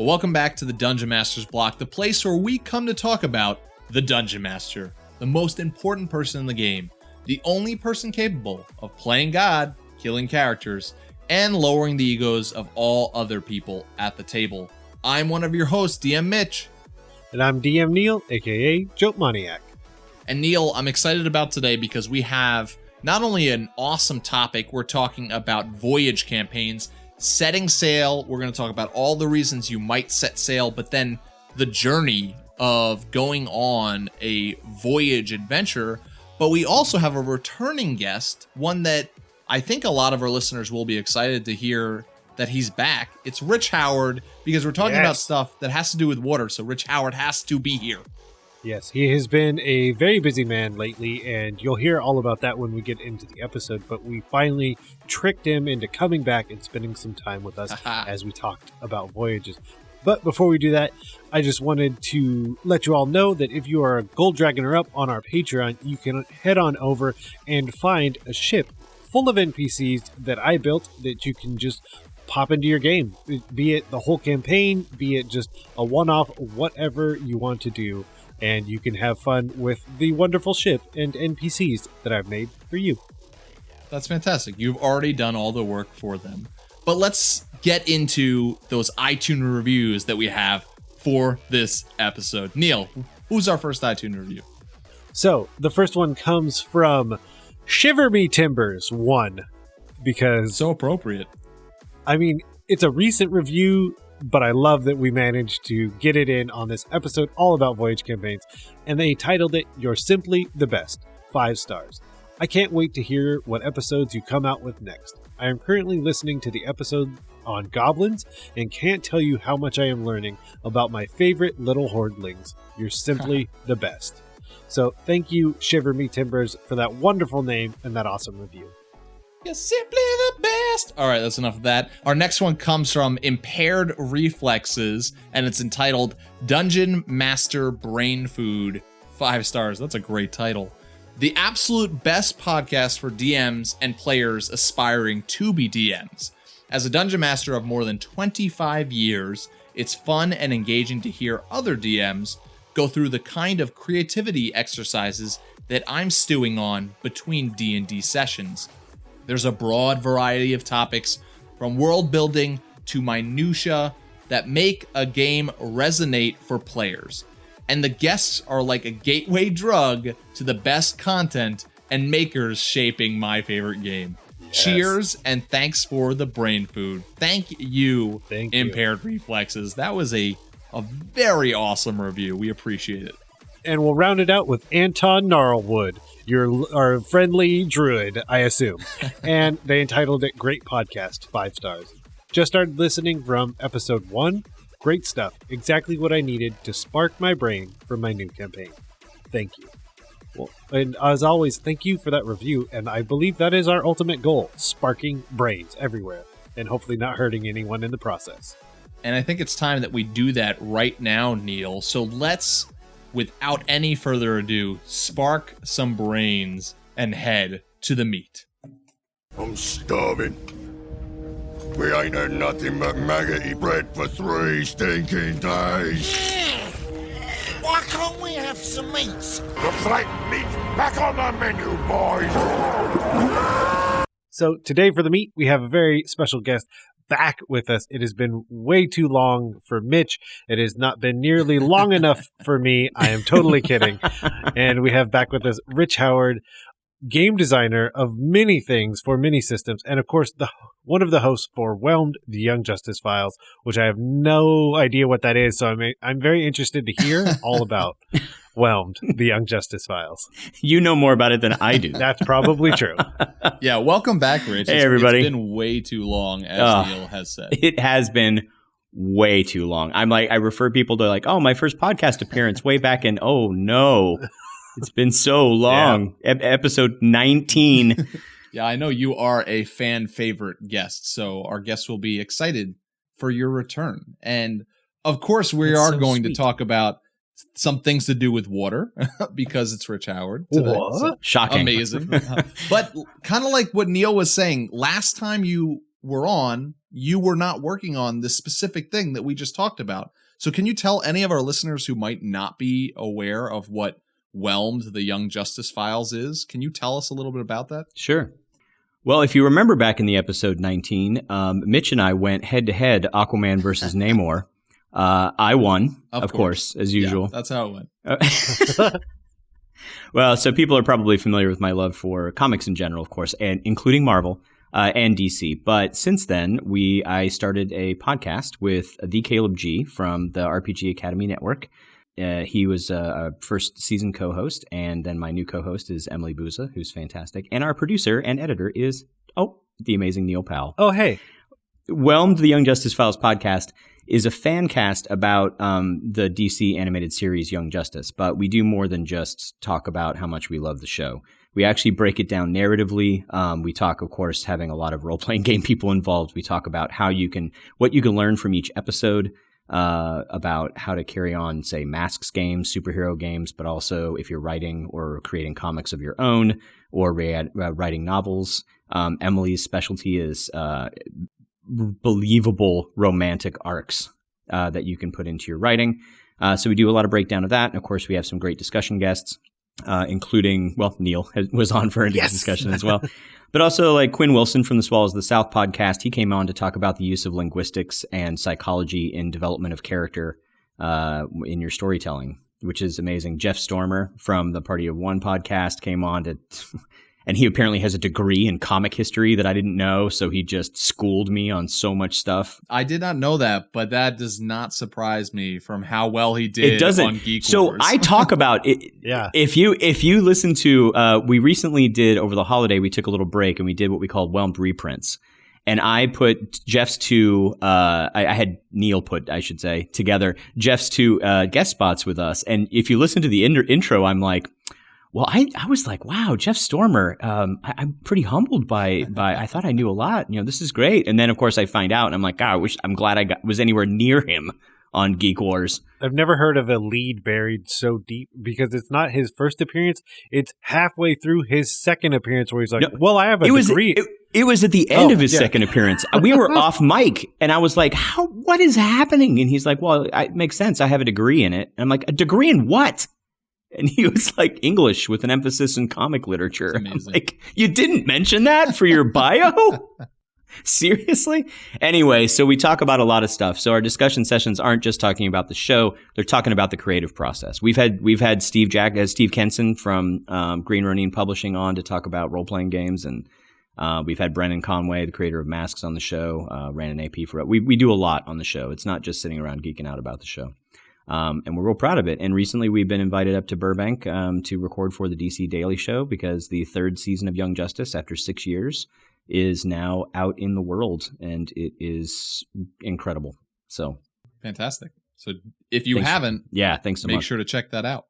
Well, welcome back to the Dungeon Master's Block, the place where we come to talk about the Dungeon Master, the most important person in the game, the only person capable of playing God, killing characters, and lowering the egos of all other people at the table. I'm one of your hosts, DM Mitch. And I'm DM Neal, aka Joke Maniac. And Neal, I'm excited about today because we have not only an awesome topic, we're talking about Voyage campaigns, setting sail. We're going to talk about all the reasons you might set sail, but then the journey of going on a Voyage adventure. But we also have a returning guest, one that I think a lot of our listeners will be excited to hear that he's back. It's Rich Howard, because we're talking about stuff that has to do with water, so Rich Howard has to be here. Yes, he has been a very busy man lately, and you'll hear all about that when we get into the episode, but we finally tricked him into coming back and spending some time with us as we talked about Voyages. But before we do that, I just wanted to let you all know that if you are a Gold Dragon or up on our Patreon, you can head on over and find a ship full of NPCs that I built that you can just pop into your game. Be it the whole campaign, be it just a one-off, whatever you want to do. And you can have fun with the wonderful ship and NPCs that I've made for you. That's fantastic. You've already done all the work for them. But let's get into those iTunes reviews that we have for this episode. Neal, who's our first iTunes review? So, the first one comes from Shiver Me Timbers 1. Because... so appropriate. I mean, it's a recent review, but I love that we managed to get it in on this episode all about Voyage campaigns, and they titled it, You're Simply the Best, 5 stars. I can't wait to hear what episodes you come out with next. I am currently listening to the episode on goblins, and can't tell you how much I am learning about my favorite little hordlings. You're simply the best. So thank you, Shiver Me Timbers, for that wonderful name and that awesome review. You're simply the best. All right, that's enough of that. Our next one comes from Impaired Reflexes, and it's entitled Dungeon Master Brain Food. 5 stars. That's a great title. The absolute best podcast for DMs and players aspiring to be DMs. As a Dungeon Master of more than 25 years, it's fun and engaging to hear other DMs go through the kind of creativity exercises that I'm stewing on between D&D sessions. There's a broad variety of topics, from world building to minutia, that make a game resonate for players. And the guests are like a gateway drug to the best content and makers shaping my favorite game. Yes. Cheers, and thanks for the brain food. Thank you, Impaired Reflexes. That was a very awesome review. We appreciate it. And we'll round it out with Anton Gnarlwood, our friendly druid, I assume. And they entitled it Great Podcast, 5 stars. Just started listening from episode 1. Great stuff. Exactly what I needed to spark my brain for my new campaign. Thank you. Well, and as always, thank you for that review. And I believe that is our ultimate goal, sparking brains everywhere and hopefully not hurting anyone in the process. And I think it's time that we do that right now, Neal. So let's, without any further ado, spark some brains and head to the meat. I'm starving. We ain't had nothing but maggoty bread for 3 stinking days. Why can't we have some meats? The flat meat's back on the menu, boys. So today for the meat, we have a very special guest back with us. It has been way too long for Mitch. It has not been nearly long enough for me. I am totally kidding. And we have back with us Rich Howard, game designer of many things for many systems, and of course one of the hosts for Whelmed, the Young Justice Files, which I have no idea what that is, so I'm very interested to hear all about Whelmed, the Young Justice Files. You know more about it than I do. That's probably true. Yeah, welcome back, Rich. Hey, everybody. It's been way too long, as Neal has said. It has been way too long. I refer people to my first podcast appearance way back in, oh no. It's been so long. Yeah. Episode 19. Yeah, I know you are a fan favorite guest, so our guests will be excited for your return. And of course, we are going to talk about some things to do with water because it's Rich Howard today. What? So shocking. Amazing. But kind of like what Neal was saying, last time you were on, you were not working on this specific thing that we just talked about. So can you tell any of our listeners who might not be aware of what Whelmed, the Young Justice Files is? Can you tell us a little bit about that? Sure. Well, if you remember back in the episode 19, Mitch and I went head-to-head Aquaman versus Namor. I won, of course, as usual. Yeah, that's how it went. Well, so people are probably familiar with my love for comics in general, of course, and including Marvel and DC. But since then, I started a podcast with D. Caleb G. from the RPG Academy Network. He was a first season co-host, and then my new co-host is Emily Buza, who's fantastic. And our producer and editor is, the amazing Neal Powell. Oh, hey. Whelmed, the Young Justice Files podcast is a fan cast about the DC animated series Young Justice, but we do more than just talk about how much we love the show. We actually break it down narratively. We talk, of course, having a lot of role-playing game people involved. We talk about what you can learn from each episode, about how to carry on, say, masks games, superhero games, but also if you're writing or creating comics of your own or writing novels. Emily's specialty is believable romantic arcs that you can put into your writing. So we do a lot of breakdown of that. And of course, we have some great discussion guests, including, Neal was on for a discussion as well. But also like Quinn Wilson from the Swallows of the South podcast. He came on to talk about the use of linguistics and psychology in development of character in your storytelling, which is amazing. Jeff Stormer from the Party of One podcast came on to... And he apparently has a degree in comic history that I didn't know, so he just schooled me on so much stuff. I did not know that, but that does not surprise me from how well he did on Geek so Wars. I talk about it. Yeah. If you listen to, we recently did over the holiday, we took a little break and we did what we called Whelmed reprints. And I put Jeff's two, I had Neal put, I should say, together, Jeff's two guest spots with us. And if you listen to the intro, I'm like, well, I was like, wow, Jeff Stormer, I'm pretty humbled by I thought I knew a lot. This is great. And then, of course, I find out, and I'm like, God, I'm glad I was anywhere near him on Geek Wars. I've never heard of a lead buried so deep because it's not his first appearance. It's halfway through his second appearance where he's like, well, I have a degree. It was at the end of his second appearance. We were off mic, and I was like, what is happening? And he's like, well, it makes sense. I have a degree in it. And I'm like, a degree in what? And he was like, English with an emphasis in comic literature. I'm like, you didn't mention that for your bio? Seriously? Anyway, so we talk about a lot of stuff. So our discussion sessions aren't just talking about the show. They're talking about the creative process. We've had Steve Kenson from Green Ronin Publishing on to talk about role-playing games. And we've had Brennan Conway, the creator of Masks, on the show, ran an AP for it. We do a lot on the show. It's not just sitting around geeking out about the show. And we're real proud of it. And recently we've been invited up to Burbank to record for the DC Daily Show because the third season of Young Justice, after 6 years, is now out in the world, and it is incredible. So fantastic. So if you haven't, thanks so much. Make sure to check that out.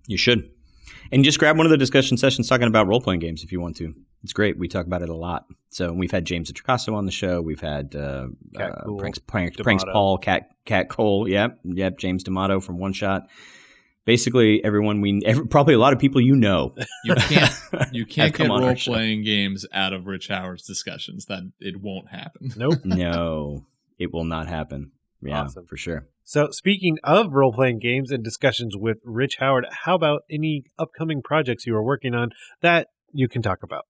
You should. And just grab one of the discussion sessions talking about role-playing games if you want to. It's great. We talk about it a lot. So we've had James Tricasso on the show. We've had Pranks Paul, Cat Cole. Yep. James D'Amato from One Shot. Basically, everyone probably a lot of people you know. You can't get role-playing games out of Rich Howard's discussions. That it won't happen. Nope. No, it will not happen. Yeah, awesome. For sure. So speaking of role-playing games and discussions with Rich Howard, how about any upcoming projects you are working on that you can talk about?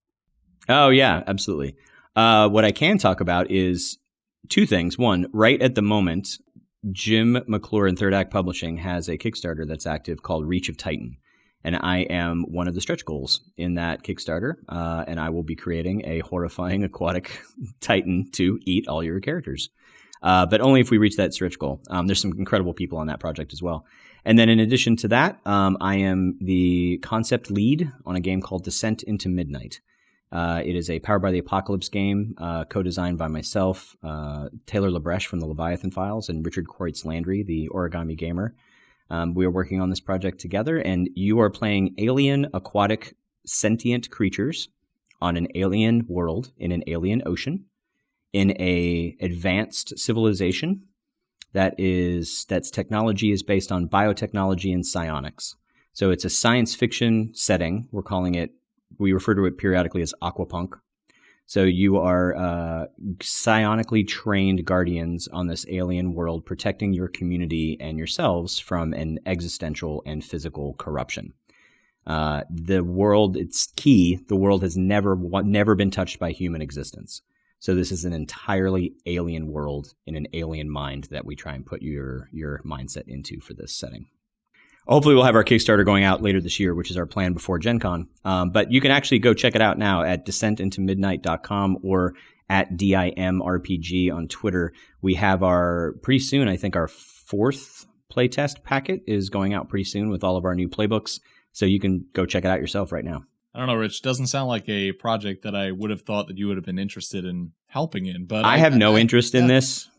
Oh, yeah, absolutely. What I can talk about is two things. One, right at the moment, Jim McClure and Third Act Publishing has a Kickstarter that's active called Reach of Titan. And I am one of the stretch goals in that Kickstarter. And I will be creating a horrifying aquatic titan to eat all your characters. But only if we reach that stretch goal. There's some incredible people on that project as well. And then in addition to that, I am the concept lead on a game called Descent into Midnight. It is a Powered by the Apocalypse game, co-designed by myself, Taylor Labreche from the Leviathan Files, and Richard Kreutz Landry, the Origami Gamer. We are working on this project together, and you are playing alien, aquatic, sentient creatures on an alien world in an alien ocean in a advanced civilization that's technology is based on biotechnology and psionics. So it's a science fiction setting. We refer to it periodically as aquapunk. So you are psionically trained guardians on this alien world, protecting your community and yourselves from an existential and physical corruption. The world, it's key. The world has never been touched by human existence. So this is an entirely alien world in an alien mind that we try and put your mindset into for this setting. Hopefully we'll have our Kickstarter going out later this year, which is our plan before Gen Con. But you can actually go check it out now at descentintomidnight.com or at DIMRPG on Twitter. We have pretty soon, I think our 4th playtest packet is going out pretty soon with all of our new playbooks. So you can go check it out yourself right now. I don't know, Rich. Doesn't sound like a project that I would have thought that you would have been interested in helping in. But I have no interest in this.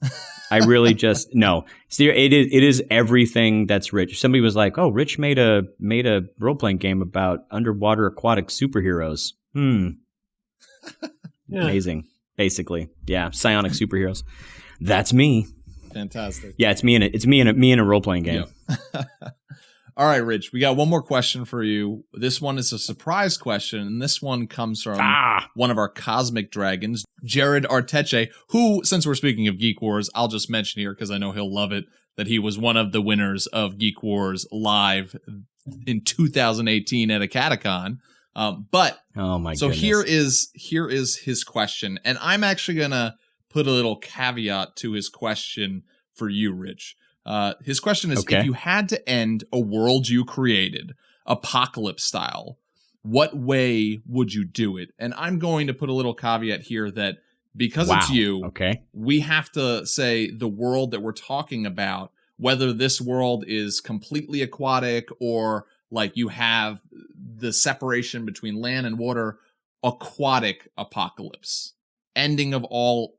I really just no. See, it is everything that's Rich. Somebody was like, "Oh, Rich made a role playing game about underwater aquatic superheroes." Yeah. Amazing. Basically, yeah, psionic superheroes. That's me. Fantastic. Yeah, it's me in a role playing game. Yep. All right, Rich, we got one more question for you. This one is a surprise question, and this one comes from one of our cosmic dragons, Jared Arteche, who, since we're speaking of Geek Wars, I'll just mention here because I know he'll love it, that he was one of the winners of Geek Wars Live in 2018 at a Catacon. But oh my so goodness. here is his question, and I'm actually gonna put a little caveat to his question for you, Rich. His question is, okay. If you had to end a world you created, apocalypse style, what way would you do it? And I'm going to put a little caveat here that because it's you, we have to say the world that we're talking about, whether this world is completely aquatic or like you have the separation between land and water, aquatic apocalypse, ending of all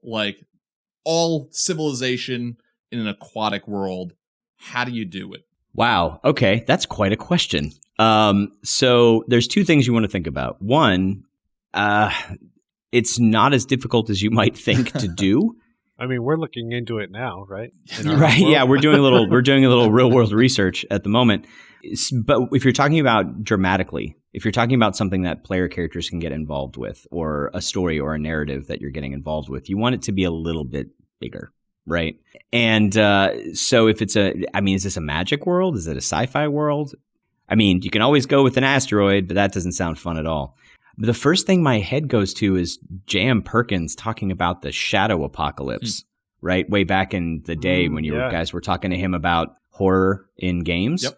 civilization in an aquatic world. How do you do it? Wow. Okay. That's quite a question. So there's 2 things you want to think about. One, it's not as difficult as you might think to do. I mean, we're looking into it now, right? Right. Yeah. We're doing a little real world research at the moment. But if you're talking about dramatically, if you're talking about something that player characters can get involved with, or a story or a narrative that you're getting involved with, you want it to be a little bit bigger. Right. And so if it's is this a magic world? Is it a sci-fi world? I mean, you can always go with an asteroid, but that doesn't sound fun at all. But the first thing my head goes to is J.M. Perkins talking about the shadow apocalypse, right? Way back in the day when you guys were talking to him about horror in games. Yep.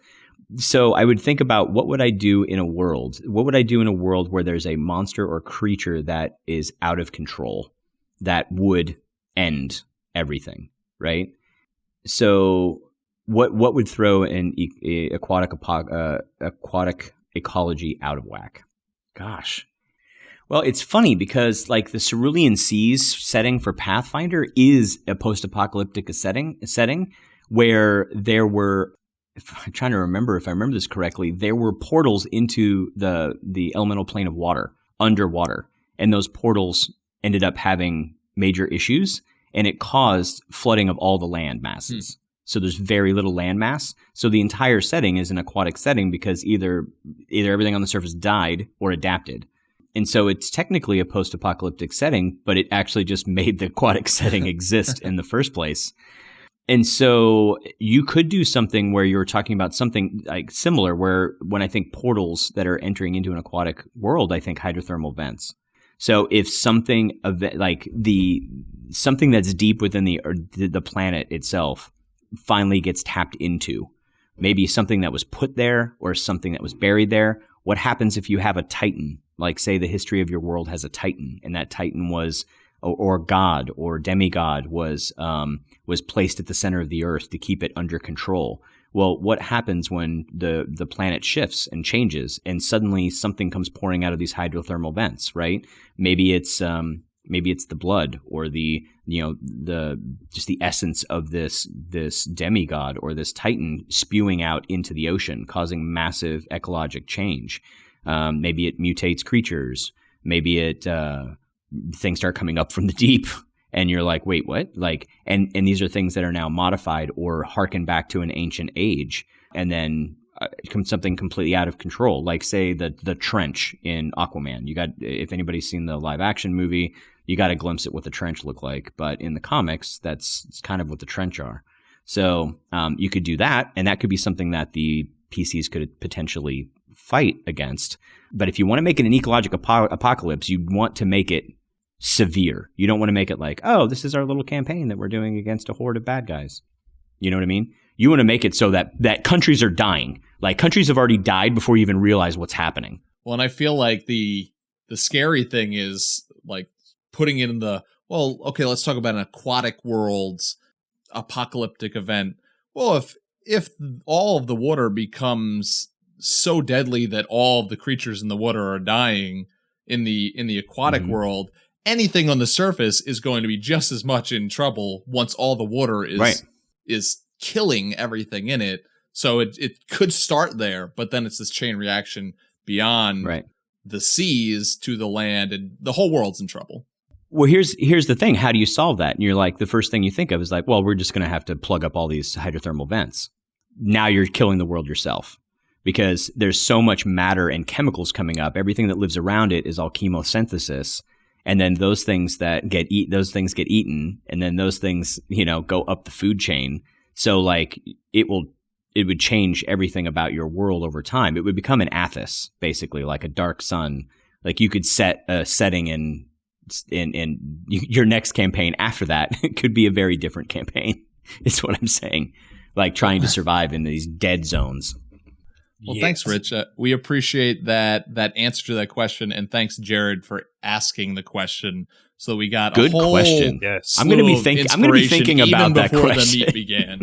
So I would think about what would I do in a world? What would I do in a world where there's a monster or creature that is out of control that would end everything, right? So what would throw an aquatic ecology out of whack? Gosh. Well, it's funny because like the Cerulean Seas setting for Pathfinder is a post-apocalyptic setting where there were, I'm trying to remember if I remember this correctly, there were portals into the elemental plane of water, underwater, and those portals ended up having major issues. And it caused flooding of all the land masses. So there's very little land mass. So the entire setting is an aquatic setting because either everything on the surface died or adapted. And so it's technically a post-apocalyptic setting, but it actually just made the aquatic setting exist in the first place. And so you could do something where you're talking about something like similar, where when I think portals that are entering into an aquatic world, I think hydrothermal vents. So if something something that's deep within the planet itself finally gets tapped into, maybe something that was put there or something that was buried there, what happens if you have a titan? Like say the history of your world has a titan, and that titan was or god or demigod was placed at the center of the earth to keep it under control. Well, what happens when the planet shifts and changes, and suddenly something comes pouring out of these hydrothermal vents, right? Maybe it's the blood or the essence of this demigod or this titan spewing out into the ocean, causing massive ecologic change. Maybe it mutates creatures. Maybe things start coming up from the deep. And you're like, wait, what? Like, and these are things that are now modified or harken back to an ancient age. And then something completely out of control, like say the trench in Aquaman. You got, if anybody's seen the live action movie, you got a glimpse at what the trench looked like. But in the comics, it's kind of what the trench are. So you could do that, and that could be something that the PCs could potentially fight against. But if you want to make it an ecological apocalypse, you want to make it severe. You don't want to make it like, oh, this is our little campaign that we're doing against a horde of bad guys. You know what I mean? You want to make it so that countries are dying. Like, countries have already died before you even realize what's happening. Well, and I feel like the scary thing is like putting it in the, well, okay, let's talk about an aquatic world's apocalyptic event. Well, if all of the water becomes so deadly that all of the creatures in the water are dying in the aquatic world, anything on the surface is going to be just as much in trouble once all the water is killing everything in it. So it could start there, but then it's this chain reaction beyond the seas to the land, and the whole world's in trouble. Well, here's the thing. How do you solve that? And you're like, the first thing you think of is like, well, we're just going to have to plug up all these hydrothermal vents. Now you're killing the world yourself, because there's so much matter and chemicals coming up. Everything that lives around it is all chemosynthesis. And then those things that get eaten, and then those things, go up the food chain. So like it would change everything about your world over time. It would become an Athos, basically, like a dark sun. Like you could set a setting in your next campaign after that. It could be a very different campaign, is what I'm saying. Like trying to survive in these dead zones. Well, thanks, Rich. We appreciate that answer to that question, and thanks, Jared, for asking the question. So we got good a whole question. Yes. I'm going to be thinking about that question before the meet began.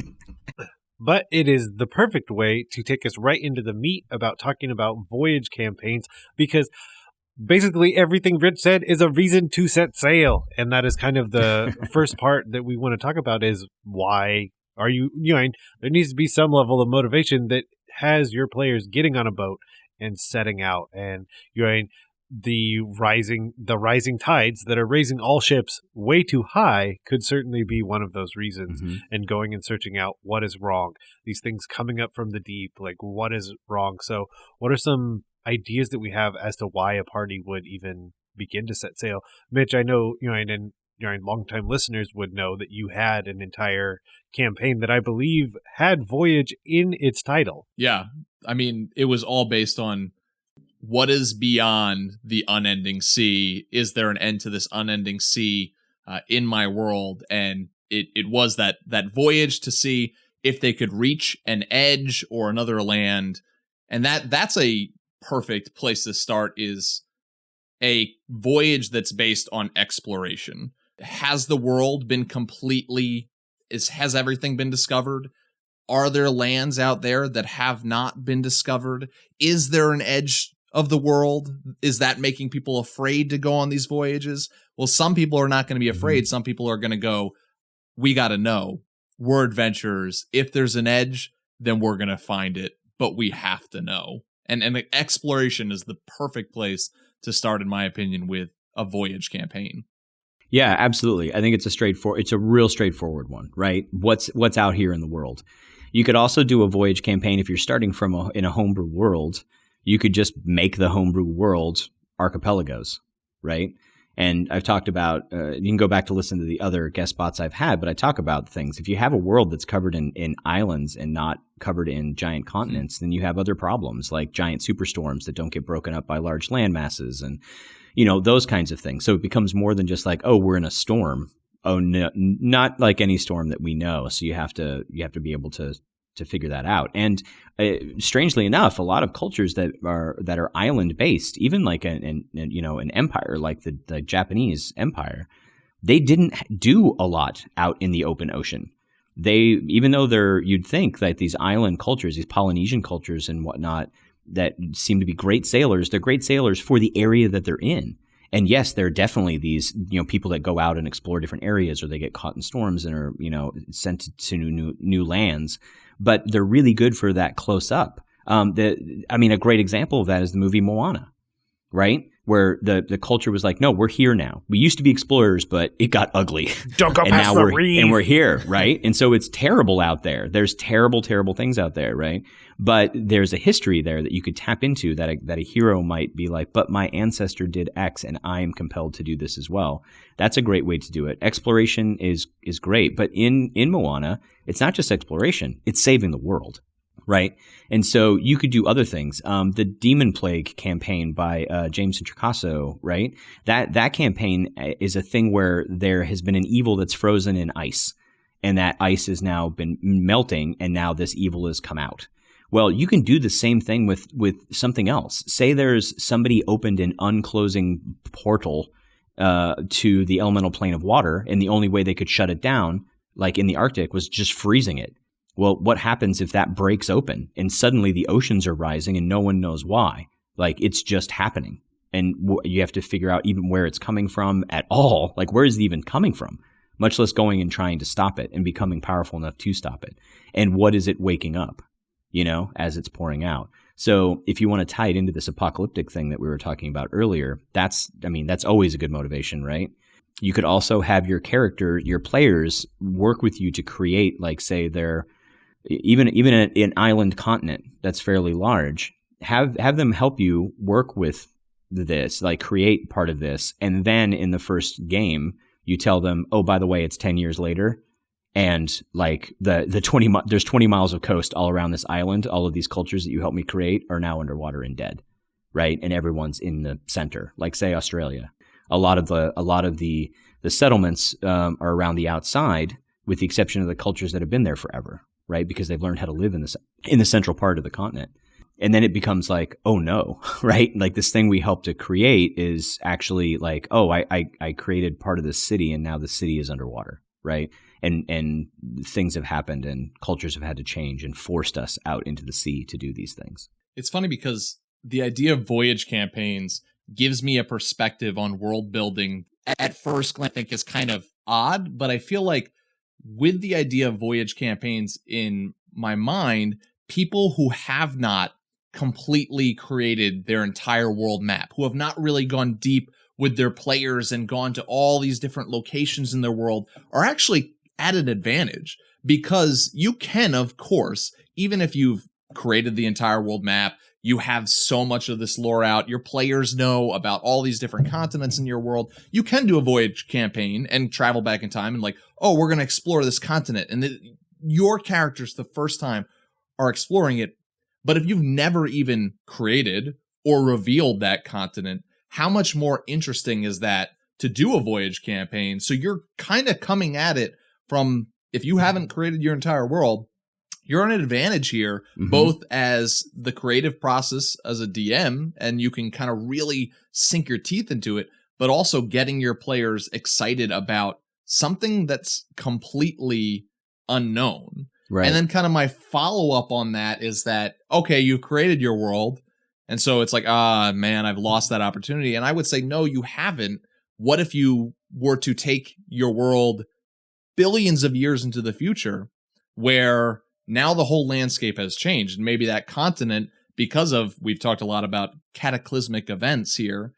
But it is the perfect way to take us right into the meat about talking about Voyage campaigns, because basically everything Rich said is a reason to set sail, and that is kind of the first part that we want to talk about. Is why are you there needs to be some level of motivation that has your players getting on a boat and setting out, and the rising tides that are raising all ships way too high could certainly be one of those reasons. And going and searching out what is wrong, these things coming up from the deep, like what is wrong. So what are some ideas that we have as to why a party would even begin to set sail? Mitch, I know and longtime listeners would know that you had an entire campaign that I believe had Voyage in its title. Yeah. I mean, it was all based on what is beyond the unending sea. Is there an end to this unending sea in my world? And it was that voyage to see if they could reach an edge or another land. And that's a perfect place to start, is a voyage that's based on exploration. Has the world been has everything been discovered? Are there lands out there that have not been discovered? Is there an edge of the world? Is that making people afraid to go on these voyages? Well, some people are not going to be afraid. Some people are going to go, we got to know. We're adventurers. If there's an edge, then we're going to find it, but we have to know. And exploration is the perfect place to start, in my opinion, with a Voyage campaign. Yeah, absolutely. I think it's a real straightforward one, right? What's out here in the world. You could also do a Voyage campaign if you're starting in a homebrew world. You could just make the homebrew world archipelagos, right? And I've talked about, you can go back to listen to the other guest spots I've had, but I talk about things. If you have a world that's covered in islands and not covered in giant continents, then you have other problems like giant superstorms that don't get broken up by large land masses and, those kinds of things. So it becomes more than just like, oh, we're in a storm. Oh, no, not like any storm that we know. So you have to be able to figure that out. And strangely enough, a lot of cultures that are island based, even like an empire like the Japanese empire, they didn't do a lot out in the open ocean. Even though you'd think that these island cultures, these Polynesian cultures and whatnot, that seem to be great sailors, they're great sailors for the area that they're in. And yes, there are definitely these, people that go out and explore different areas, or they get caught in storms and are, sent to new lands. But they're really good for that close up. A great example of that is the movie Moana, right? Where the culture was like, no, we're here now. We used to be explorers, but it got ugly. Don't go past the reef. And we're here, right? And so it's terrible out there. There's terrible, terrible things out there, right? But there's a history there that you could tap into that a hero might be like, but my ancestor did X and I am compelled to do this as well. That's a great way to do it. Exploration is great, but in Moana, it's not just exploration, it's saving the world, right? And so you could do other things. The Demon Plague campaign by James Introcaso, right? That campaign is a thing where there has been an evil that's frozen in ice, and that ice has now been melting, and now this evil has come out. Well, you can do the same thing with something else. Say there's somebody opened an unclosing portal to the elemental plane of water, and the only way they could shut it down, like in the Arctic, was just freezing it. Well, what happens if that breaks open and suddenly the oceans are rising and no one knows why? Like, it's just happening. And you have to figure out even where it's coming from at all. Like, where is it even coming from? Much less going and trying to stop it and becoming powerful enough to stop it. And what is it waking up, as it's pouring out? So if you want to tie it into this apocalyptic thing that we were talking about earlier, that's always a good motivation, right? You could also have your players work with you to create, like, say, even an island continent that's fairly large. Have them help you work with this, like create part of this, and then in the first game you tell them, oh, by the way, it's 10 years later, and like there's 20 miles of coast all around this island. All of these cultures that you helped me create are now underwater and dead, right? And everyone's in the center, like say Australia. A lot of the settlements are around the outside, with the exception of the cultures that have been there forever, right? Because they've learned how to live in the central part of the continent. And then it becomes like, oh no, right? Like this thing we helped to create is actually like, oh, I created part of this city and now the city is underwater, right? And things have happened and cultures have had to change and forced us out into the sea to do these things. It's funny because the idea of Voyage campaigns gives me a perspective on world building at first glance I think is kind of odd, but I feel like with the idea of Voyage campaigns in my mind, people who have not completely created their entire world map, who have not really gone deep with their players and gone to all these different locations in their world, are actually at an advantage, because you can, of course, even if you've created the entire world map, you have so much of this lore out, your players know about all these different continents in your world, you can do a Voyage campaign and travel back in time and like, oh, we're going to explore this continent. And your characters the first time are exploring it. But if you've never even created or revealed that continent, how much more interesting is that to do a Voyage campaign? So you're kind of coming at it from, if you haven't created your entire world, you're on an advantage here, both as the creative process as a DM, and you can kind of really sink your teeth into it, but also getting your players excited about something that's completely unknown. Right. And then kind of my follow-up on that is that, okay, you've created your world, and so it's like, man, I've lost that opportunity. And I would say, no, you haven't. What if you were to take your world billions of years into the future, where now the whole landscape has changed, and maybe that continent, because of, we've talked a lot about cataclysmic events here,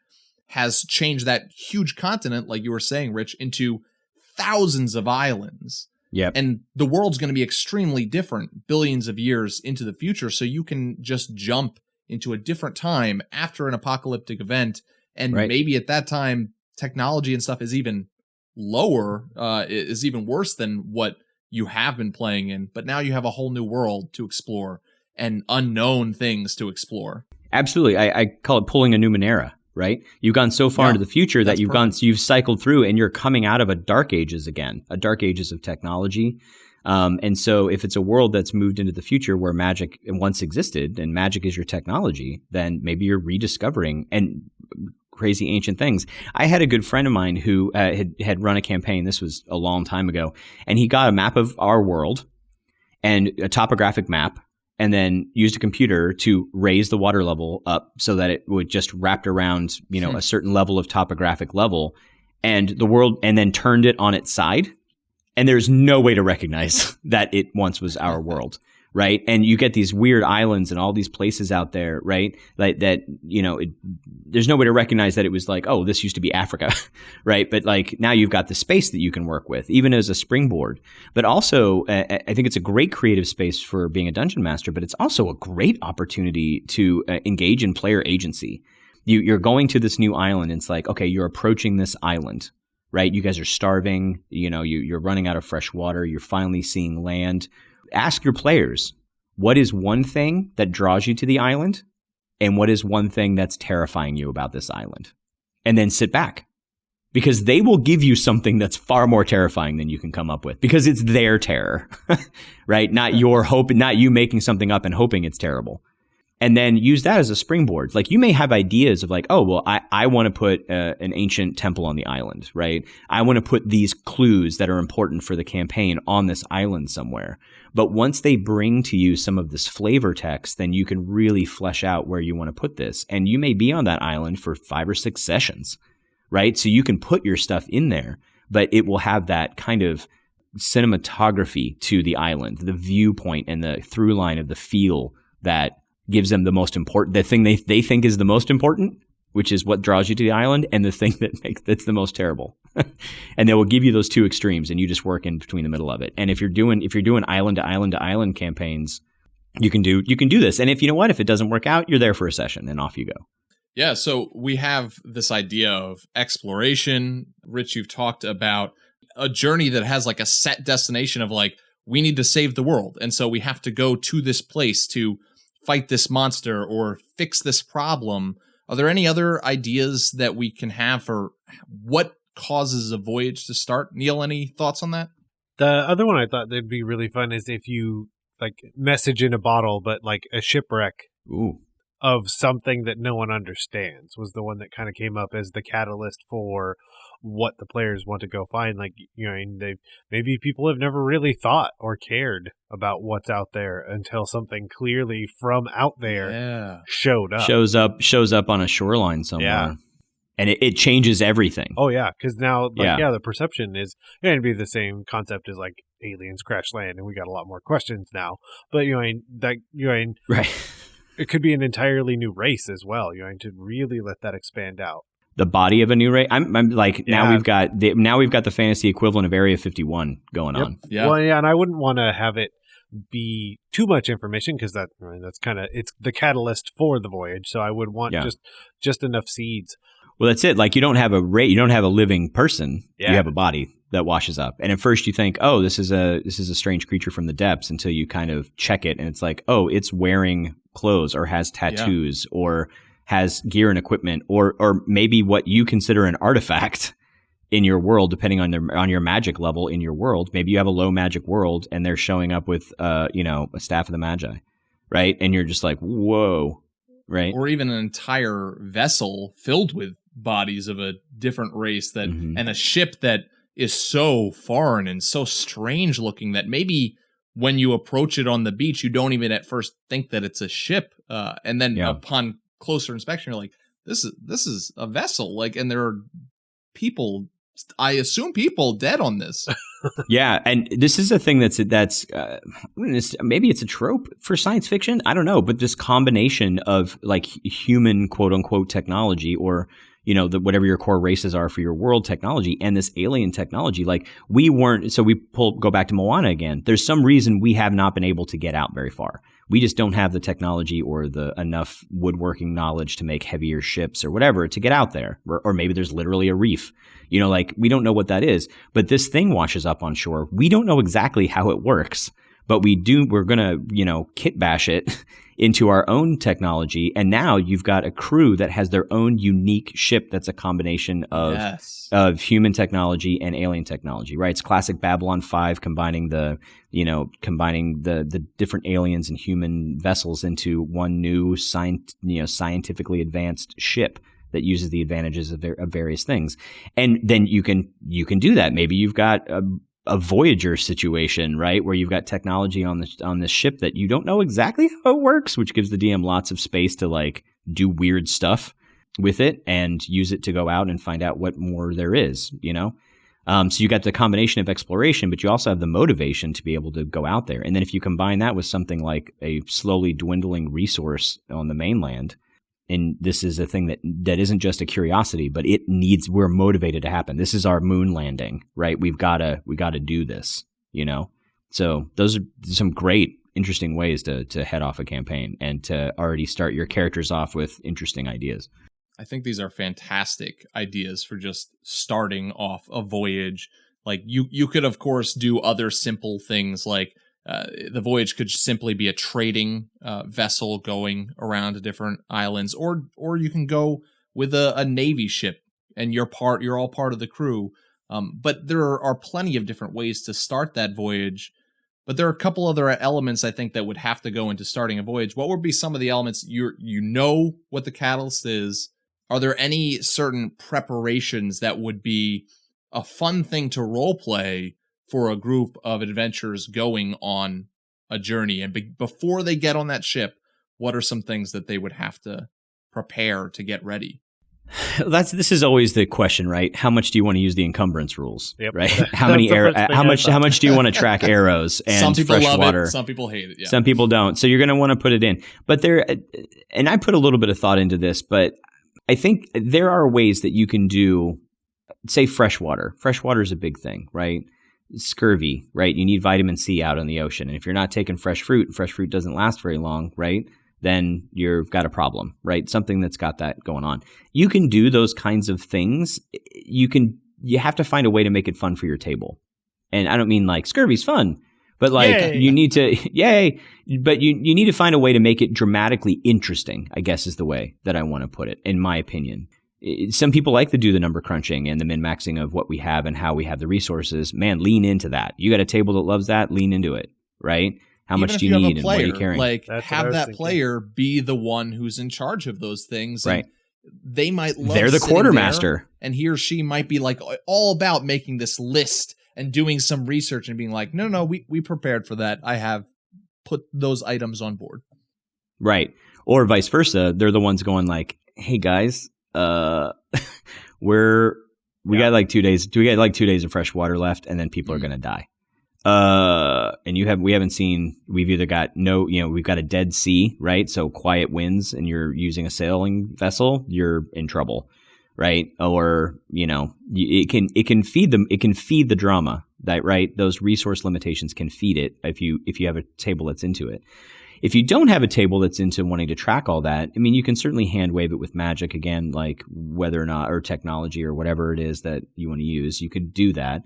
has changed that huge continent, like you were saying, Rich, into thousands of islands. Yep. And the world's going to be extremely different billions of years into the future. So you can just jump into a different time after an apocalyptic event. And maybe at that time, technology and stuff is even lower, is even worse than what you have been playing in. But now you have a whole new world to explore and unknown things to explore. Absolutely. I call it pulling a Numenera. Right? You've gone so far into the future that you've cycled through and you're coming out of a dark ages again, a dark ages of technology. And so if it's a world that's moved into the future where magic once existed and magic is your technology, then maybe you're rediscovering and crazy ancient things. I had a good friend of mine who had run a campaign. This was a long time ago. And he got a map of our world and a topographic map, and then used a computer to raise the water level up so that it would just wrap around, a certain level of topographic level, and the world, and then turned it on its side. And there's no way to recognize that it once was our world, right? And you get these weird islands and all these places out there, right? Like that, there's no way to recognize that it was like, oh, this used to be Africa, right? But like now you've got the space that you can work with, even as a springboard. But also, I think it's a great creative space for being a dungeon master, but it's also a great opportunity to engage in player agency. You're going to this new island, and it's like, okay, you're approaching this island, right? You guys are starving, you're running out of fresh water, you're finally seeing land. Ask your players, what is one thing that draws you to the island? And what is one thing that's terrifying you about this island? And then sit back, because they will give you something that's far more terrifying than you can come up with, because it's their terror, right? Not your hope, not you making something up and hoping it's terrible. And then use that as a springboard. Like, you may have ideas of like, oh, well, I want to put an ancient temple on the island, right? I want to put these clues that are important for the campaign on this island somewhere. But once they bring to you some of this flavor text, then you can really flesh out where you want to put this. And you may be on that island for 5 or 6 sessions, right? So you can put your stuff in there, but it will have that kind of cinematography to the island, the viewpoint and the through line of the feel that gives them the most important, the thing they think is the most important, which is what draws you to the island, and the thing that's the most terrible. And they will give you those two extremes, and you just work in between the middle of it. And if you're doing island to island to island campaigns, you can do this. And if if it doesn't work out, you're there for a session and off you go. Yeah, so we have this idea of exploration. Rich, you've talked about a journey that has like a set destination of like, we need to save the world. And so we have to go to this place to fight this monster or fix this problem. Are there any other ideas that we can have for what causes a voyage to start? Neal, any thoughts on that? The other one I thought that'd be really fun is if you like message in a bottle, but like a shipwreck. Ooh. Of something that no one understands was the one that kind of came up as the catalyst for what the players want to go find. Like, maybe people have never really thought or cared about what's out there until something clearly from out there showed up. Shows up on a shoreline somewhere. Yeah. And it changes everything. Oh yeah, because now, the perception is going to be the same concept as like aliens crash land, and we got a lot more questions now. But right. It could be an entirely new race as well. To really let that expand out. The body of a new race. I'm like, now we've got the fantasy equivalent of Area 51 going on. Yeah. Well, yeah, and I wouldn't want to have it be too much information because that's kind of it's the catalyst for the voyage. So I would want just enough seeds. Well, that's it. Like, you don't have a living person. Yeah. You have a body that washes up. And at first you think, oh, this is a strange creature from the depths, until you kind of check it and it's like, oh, it's wearing clothes or has tattoos or has gear and equipment or maybe what you consider an artifact in your world, depending on your magic level in your world. Maybe you have a low magic world and they're showing up with a staff of the Magi, right? And you're just like, whoa, right? Or even an entire vessel filled with bodies of a different race and a ship that is so foreign and so strange looking that maybe when you approach it on the beach, you don't even at first think that it's a ship. And then upon closer inspection, you're like, this is a vessel. Like, and there are people, I assume people dead on this. Yeah. And this is a thing that's maybe it's a trope for science fiction. I don't know. But this combination of like human quote unquote technology or whatever your core races are for your world technology and this alien technology, like we go back to Moana again. There's some reason we have not been able to get out very far. We just don't have the technology or the enough woodworking knowledge to make heavier ships or whatever to get out there. Or maybe there's literally a reef, like we don't know what that is, but this thing washes up on shore. We don't know exactly how it works, but we're going to, kit bash it into our own technology. And now you've got a crew that has their own unique ship that's a combination of human technology and alien technology, right? It's classic Babylon 5 combining the different aliens and human vessels into one new scientifically advanced ship that uses the advantages of various things. And then you can do that. Maybe you've got a Voyager situation, right, where you've got technology on this ship that you don't know exactly how it works, which gives the DM lots of space to like do weird stuff with it and use it to go out and find out what more there is, So you got the combination of exploration, but you also have the motivation to be able to go out there. And then if you combine that with something like a slowly dwindling resource on the mainland, And this is a thing that isn't just a curiosity, but we're motivated to happen. This is our moon landing, right? We got to do this, So those are some great, interesting ways to head off a campaign and to already start your characters off with interesting ideas. I think these are fantastic ideas for just starting off a voyage. Like you could, of course, do other simple things like the voyage could simply be a trading vessel going around to different islands, or you can go with a Navy ship and you're all part of the crew. But there are plenty of different ways to start that voyage. But there are a couple other elements I think that would have to go into starting a voyage. What would be some of the elements? You know what the catalyst is. Are there any certain preparations that would be a fun thing to role play for a group of adventurers going on a journey? And before they get on that ship, what are some things that they would have to prepare to get ready? This is always the question, right? How much do you want to use the encumbrance rules? Yep. Right? How much do you want to track arrows and some people fresh love water? It, some people hate it. Yeah. Some people don't. So you're going to want to put it in. But and I put a little bit of thought into this, but I think there are ways that you can do, say, fresh water. Fresh water is a big thing, right? Scurvy, right? You need vitamin C out in the ocean. And if you're not taking fresh fruit doesn't last very long, right? Then you've got a problem, right? Something that's got that going on. You can do those kinds of things. You have to find a way to make it fun for your table. And I don't mean like scurvy's fun, but like you need to, but you need to find a way to make it dramatically interesting, I guess is the way that I want to put it, in my opinion. Some people like to do the number crunching and the min-maxing of what we have and how we have the resources. Man, lean into that. You got a table that loves that, lean into it, right? How much do you need and what are you carrying? Like, have that player be the one who's in charge of those things. Right. They might love They're the quartermaster. And he or she might be like all about making this list and doing some research and being like, no, we prepared for that. I have put those items on board. Right. Or vice versa. They're the ones going like, hey guys, we got like 2 days. We got like 2 days of fresh water left and then people are going to die. And we've either got we've got a dead sea, right? So quiet winds and you're using a sailing vessel, you're in trouble, right? Or, it can feed the drama, that, right? Those resource limitations can feed it if you have a table that's into it. If you don't have a table that's into wanting to track all that, I mean, you can certainly hand wave it with magic again, like whether or not, or technology or whatever it is that you want to use, you could do that.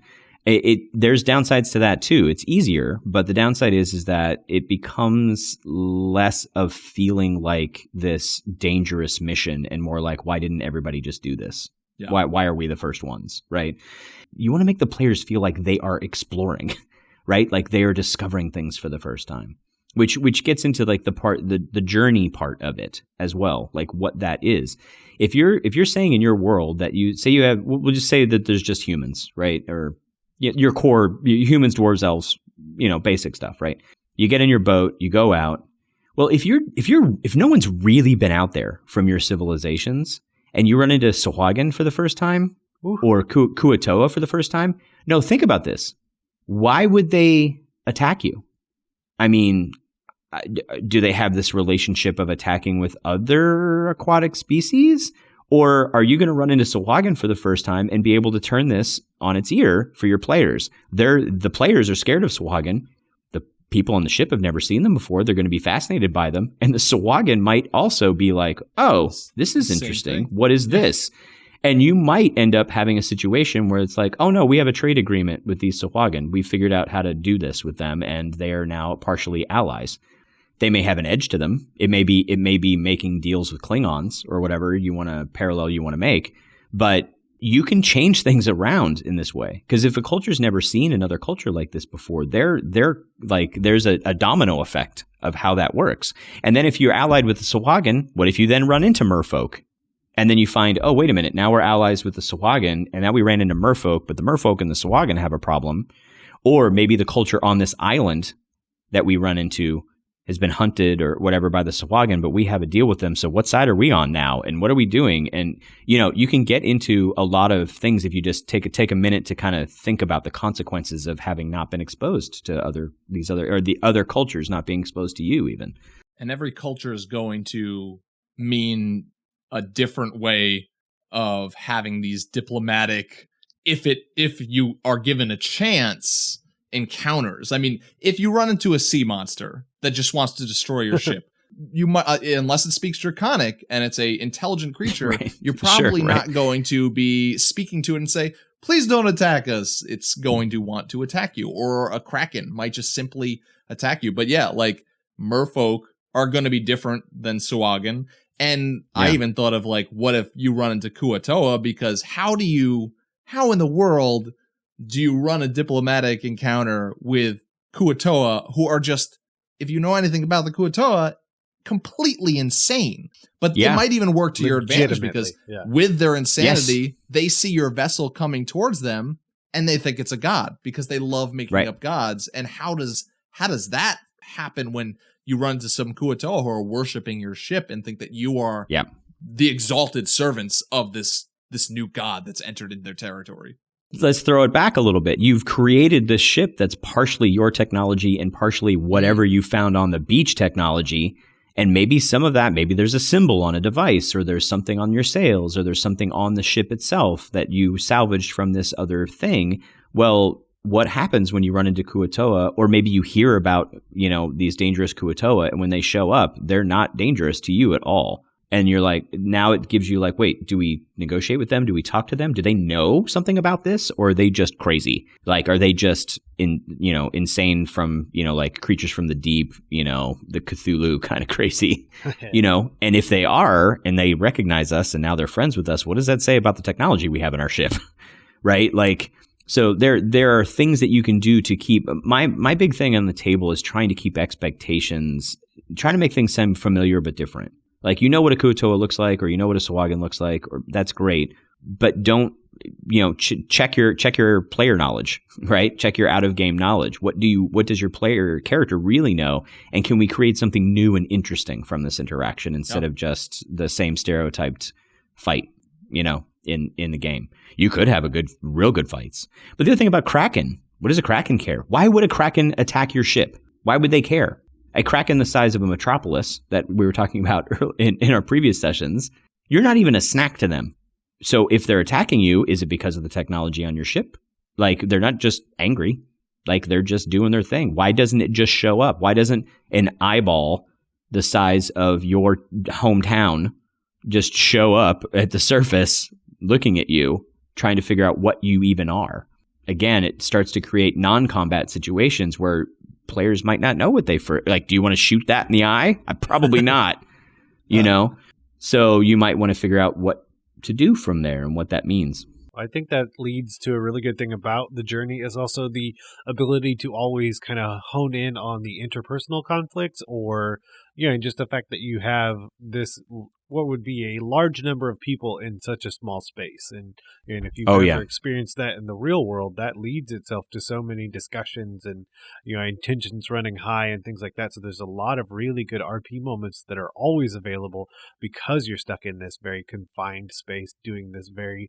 There's downsides to that too. It's easier, but the downside is that it becomes less of feeling like this dangerous mission and more like, why didn't everybody just do this? Yeah. Why are we the first ones, right? You want to make the players feel like they are exploring, right? Like they are discovering things for the first time, which gets into like the journey part of it as well, like what that is. If you're saying in your world that we'll just say that there's just humans, right? Or your core humans, dwarves, elves, basic stuff, right? You get in your boat, you go out. Well, if no one's really been out there from your civilizations and you run into Sahuagin for the first time or Kuatoa for the first time, no, think about this. Why would they attack you? I mean, do they have this relationship of attacking with other aquatic species? Or are you going to run into Sahuagin for the first time and be able to turn this on its ear for your players? The players are scared of Sahuagin. The people on the ship have never seen them before. They're going to be fascinated by them. And the Sahuagin might also be like, oh, this is interesting. What is this? And you might end up having a situation where it's like, oh no, we have a trade agreement with these Sahuagin. We figured out how to do this with them, and they are now partially allies. They may have an edge to them. It may be making deals with Klingons or whatever you want to make, but you can change things around in this way. Because if a culture's never seen another culture like this before, they're like, there's a domino effect of how that works. And then if you're allied with the Sahuagin, what if you then run into merfolk? And then you find, oh, wait a minute, now we're allies with the Sahuagin, and now we ran into merfolk, but the merfolk and the Sahuagin have a problem. Or maybe the culture on this island that we run into has been hunted or whatever by the Sahuagin, but we have a deal with them. So what side are we on now? And what are we doing? And, you can get into a lot of things if you just take a minute to kind of think about the consequences of having not been exposed to the other cultures not being exposed to you even. And every culture is going to mean a different way of having these diplomatic, if you are given a chance, encounters. I mean, if you run into a sea monster that just wants to destroy your ship, you might, unless it speaks Draconic and it's a intelligent creature, Right. you're probably Sure, not going to be speaking to it and say, please don't attack us. It's going to want to attack you. Or a Kraken might just simply attack you. But yeah, like, merfolk are going to be different than Suagan. And I even thought of, like, what if you run into Kuatoa? Because how in the world do you run a diplomatic encounter with Kuatoa, who are just, if you know anything about the Kuatoa, completely insane? But it might even work to your advantage, because with their insanity, they see your vessel coming towards them and they think it's a god because they love making up gods. And how does that happen when you run into some Kuatoa who are worshiping your ship and think that you are the exalted servants of this new god that's entered in their territory? Let's throw it back a little bit. You've created this ship that's partially your technology and partially whatever you found on the beach technology. And maybe some of that, maybe there's a symbol on a device, or there's something on your sails, or there's something on the ship itself that you salvaged from this other thing. Well, what happens when you run into Kuatoa, or maybe you hear about, these dangerous Kuatoa, and when they show up, they're not dangerous to you at all. And you're like, now it gives you like, wait, do we negotiate with them? Do we talk to them? Do they know something about this? Or are they just crazy? Like, are they just insane from, like creatures from the deep, the Cthulhu kind of crazy, and if they are, and they recognize us and now they're friends with us, what does that say about the technology we have in our ship? Right? Like, so there are things that you can do to keep, my big thing on the table is trying to keep expectations, trying to make things sound familiar but different. Like, what a Kuatoa looks like, or what a Suagan looks like, or that's great, but don't, check your player knowledge, right? Check your out of game knowledge. What does your player character really know? And can we create something new and interesting from this interaction instead of just the same stereotyped fight, in the game? You could have real good fights. But the other thing about Kraken, what does a Kraken care? Why would a Kraken attack your ship? Why would they care? A Kraken the size of a metropolis that we were talking about in our previous sessions, you're not even a snack to them. So if they're attacking you, is it because of the technology on your ship? Like, they're not just angry. Like, they're just doing their thing. Why doesn't it just show up? Why doesn't an eyeball the size of your hometown just show up at the surface looking at you, trying to figure out what you even are? Again, it starts to create non-combat situations where players might not know what do you want to shoot that in the eye? Probably not, So you might want to figure out what to do from there and what that means. I think that leads to a really good thing about the journey is also the ability to always kind of hone in on the interpersonal conflicts, or, just the fact that you have this, what would be a large number of people in such a small space. And if you've ever experienced that in the real world, that leads itself to so many discussions and, tensions running high and things like that. So there's a lot of really good RP moments that are always available because you're stuck in this very confined space doing this very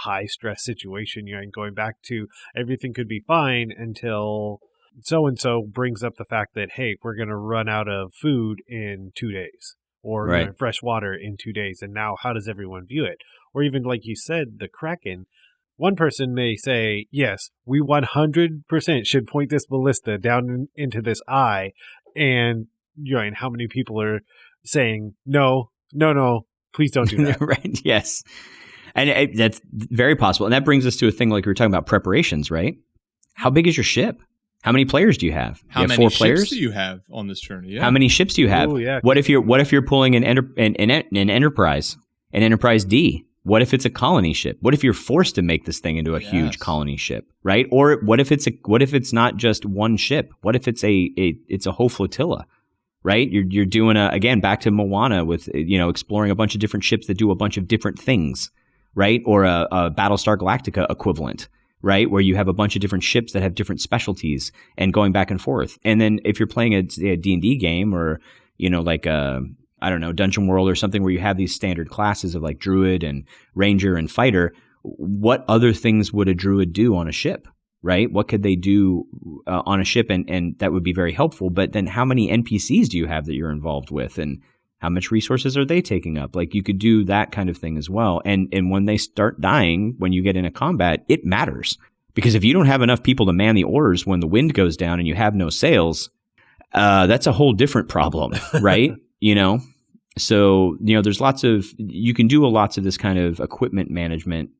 high stress situation, and going back to everything could be fine until so-and-so brings up the fact that, hey, we're going to run out of food in 2 days, or fresh water in 2 days. And now how does everyone view it? Or even like you said, the Kraken, one person may say, yes, we 100% should point this ballista down into this eye. And and how many people are saying, no, please don't do that. Right. Yes. And that's very possible. And that brings us to a thing like we were talking about preparations, right? How big is your ship? How many players do you have? How you have many 4 ships players? do you have on this journey? Yeah. How many ships do you have? Ooh, yeah. What if you're pulling an Enterprise D? What if it's a colony ship? What if you're forced to make this thing into a huge colony ship, right? Or what if it's not just one ship? What if it's a whole flotilla? Right? You're doing again back to Moana with exploring a bunch of different ships that do a bunch of different things. Right? Or a Battlestar Galactica equivalent, right? Where you have a bunch of different ships that have different specialties and going back and forth. And then if you're playing a D&D game or, like Dungeon World or something where you have these standard classes of like Druid and Ranger and Fighter, what other things would a Druid do on a ship, right? What could they do on a ship? And that would be very helpful. But then how many NPCs do you have that you're involved with? And How much resources are they taking up? Like, you could do that kind of thing as well. And when they start dying, when you get into combat, it matters. Because if you don't have enough people to man the oars when the wind goes down and you have no sails, that's a whole different problem, right? So, there's you can do lots of this kind of equipment management.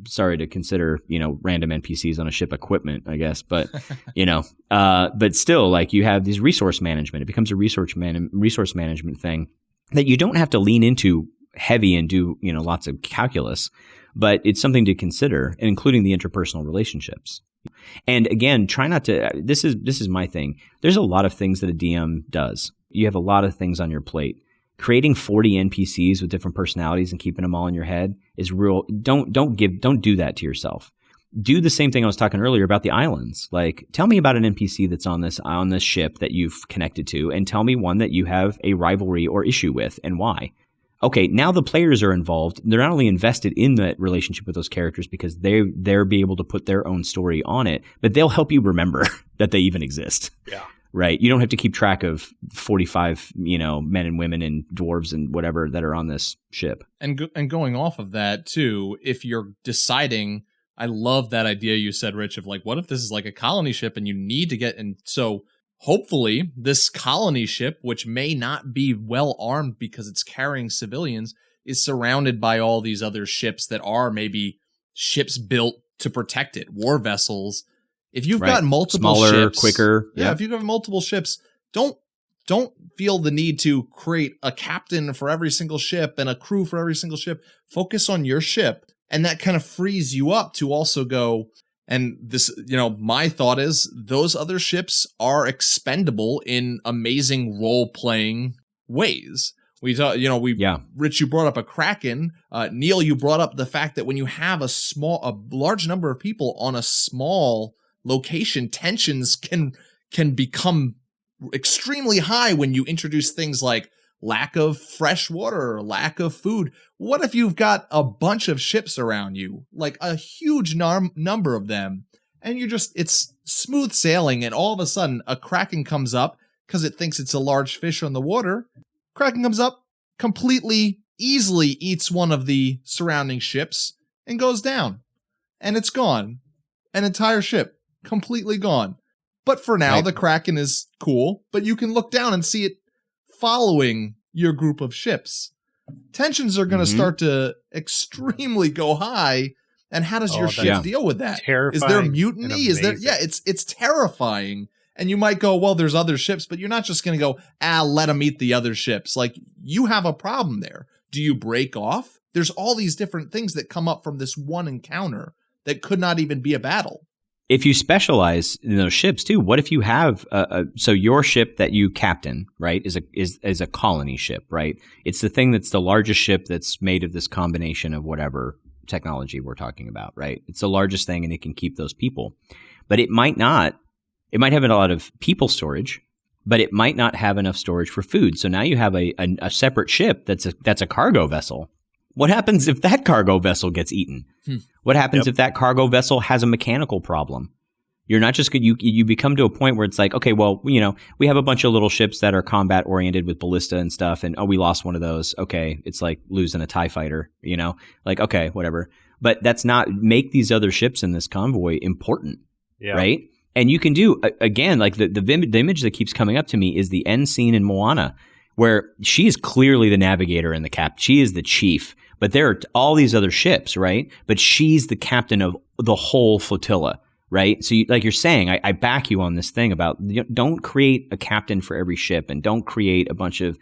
Sorry to consider, random NPCs on a ship equipment, I guess. But, but still, like, you have these resource management. It becomes a resource management thing that you don't have to lean into heavy and do, lots of calculus. But it's something to consider, including the interpersonal relationships. And again, try not to, this is my thing. There's a lot of things that a DM does. You have a lot of things on your plate. Creating 40 NPCs with different personalities and keeping them all in your head is real. Don't do that to yourself. Do the same thing I was talking earlier about the islands. Like, tell me about an NPC that's on this ship that you've connected to, and tell me one that you have a rivalry or issue with and why. Okay, now the players are involved. They're not only invested in that relationship with those characters because they're be able to put their own story on it, but they'll help you remember that they even exist. Yeah. Right? You don't have to keep track of 45, men and women and dwarves and whatever that are on this ship. And going off of that too, if you're deciding, I love that idea you said, Rich, of like, what if this is like a colony ship and you need to get, and so hopefully this colony ship, which may not be well armed because it's carrying civilians, is surrounded by all these other ships that are maybe ships built to protect it, war vessels. If you've got multiple smaller, ships, quicker, if you've got multiple ships, don't feel the need to create a captain for every single ship and a crew for every single ship. Focus on your ship, and that kind of frees you up to also go. And this, my thought is those other ships are expendable in amazing role-playing ways. We thought, Rich, you brought up a Kraken. Neal, you brought up the fact that when you have a large number of people on a small location, tensions can become extremely high when you introduce things like lack of fresh water, lack of food. What if you've got a bunch of ships around you, like a huge number of them, and it's smooth sailing, and all of a sudden a Kraken comes up because it thinks it's a large fish on the water. Kraken comes up, completely easily eats one of the surrounding ships and goes down, and it's gone. An entire ship completely gone. But for now, the Kraken is cool, but you can look down and see it following your group of ships. Tensions are going to start to extremely go high. And how does your ship deal with that? Terrifying. Is there mutiny? Is there? Yeah, it's terrifying. And you might go, well, there's other ships, but you're not just going to go, let them eat the other ships. Like, you have a problem there. Do you break off? There's all these different things that come up from this one encounter that could not even be a battle. If you specialize in those ships too, what if you have so your ship that you captain, right, is a colony ship, right? It's the thing that's the largest ship that's made of this combination of whatever technology we're talking about, right? It's the largest thing, and it can keep those people. But it might not. It might have a lot of people storage, but it might not have enough storage for food. So now you have a separate ship that's a cargo vessel. What happens if that cargo vessel gets eaten? What happens if that cargo vessel has a mechanical problem? You're not just you become to a point where it's like, okay, well, we have a bunch of little ships that are combat oriented with ballista and stuff, and we lost one of those. Okay, it's like losing a TIE fighter, like, okay, whatever. But that's not make these other ships in this convoy important, right? And you can do again, like the image that keeps coming up to me is the end scene in Moana, where she is clearly the navigator and the captain. She is the chief. But there are all these other ships, right? But she's the captain of the whole flotilla, right? So like you're saying, I back you on this thing about don't create a captain for every ship, and don't create a bunch of,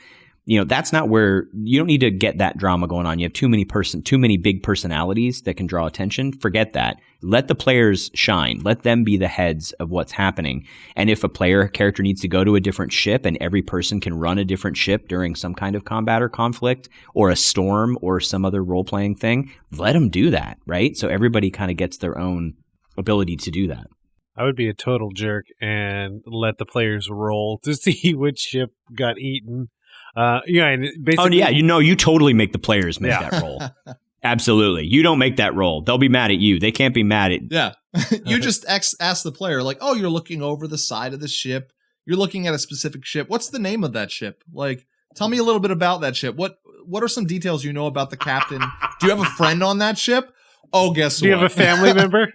that's not where you don't need to get that drama going on. You have too many big personalities that can draw attention. Forget that. Let the players shine. Let them be the heads of what's happening. And if a character needs to go to a different ship, and every person can run a different ship during some kind of combat or conflict or a storm or some other role-playing thing, let them do that, right? So everybody kind of gets their own ability to do that. I would be a total jerk and let the players roll to see which ship got eaten. And basically, you totally make the players make that roll. Absolutely. You don't make that roll. They'll be mad at you. They can't be mad at... Yeah. You just ask the player, like, oh, you're looking over the side of the ship. You're looking at a specific ship. What's the name of that ship? Like, Tell me a little bit about that ship. What are some details you know about the captain? Do you have a friend on that ship? Oh, guess what? Do you have a family member?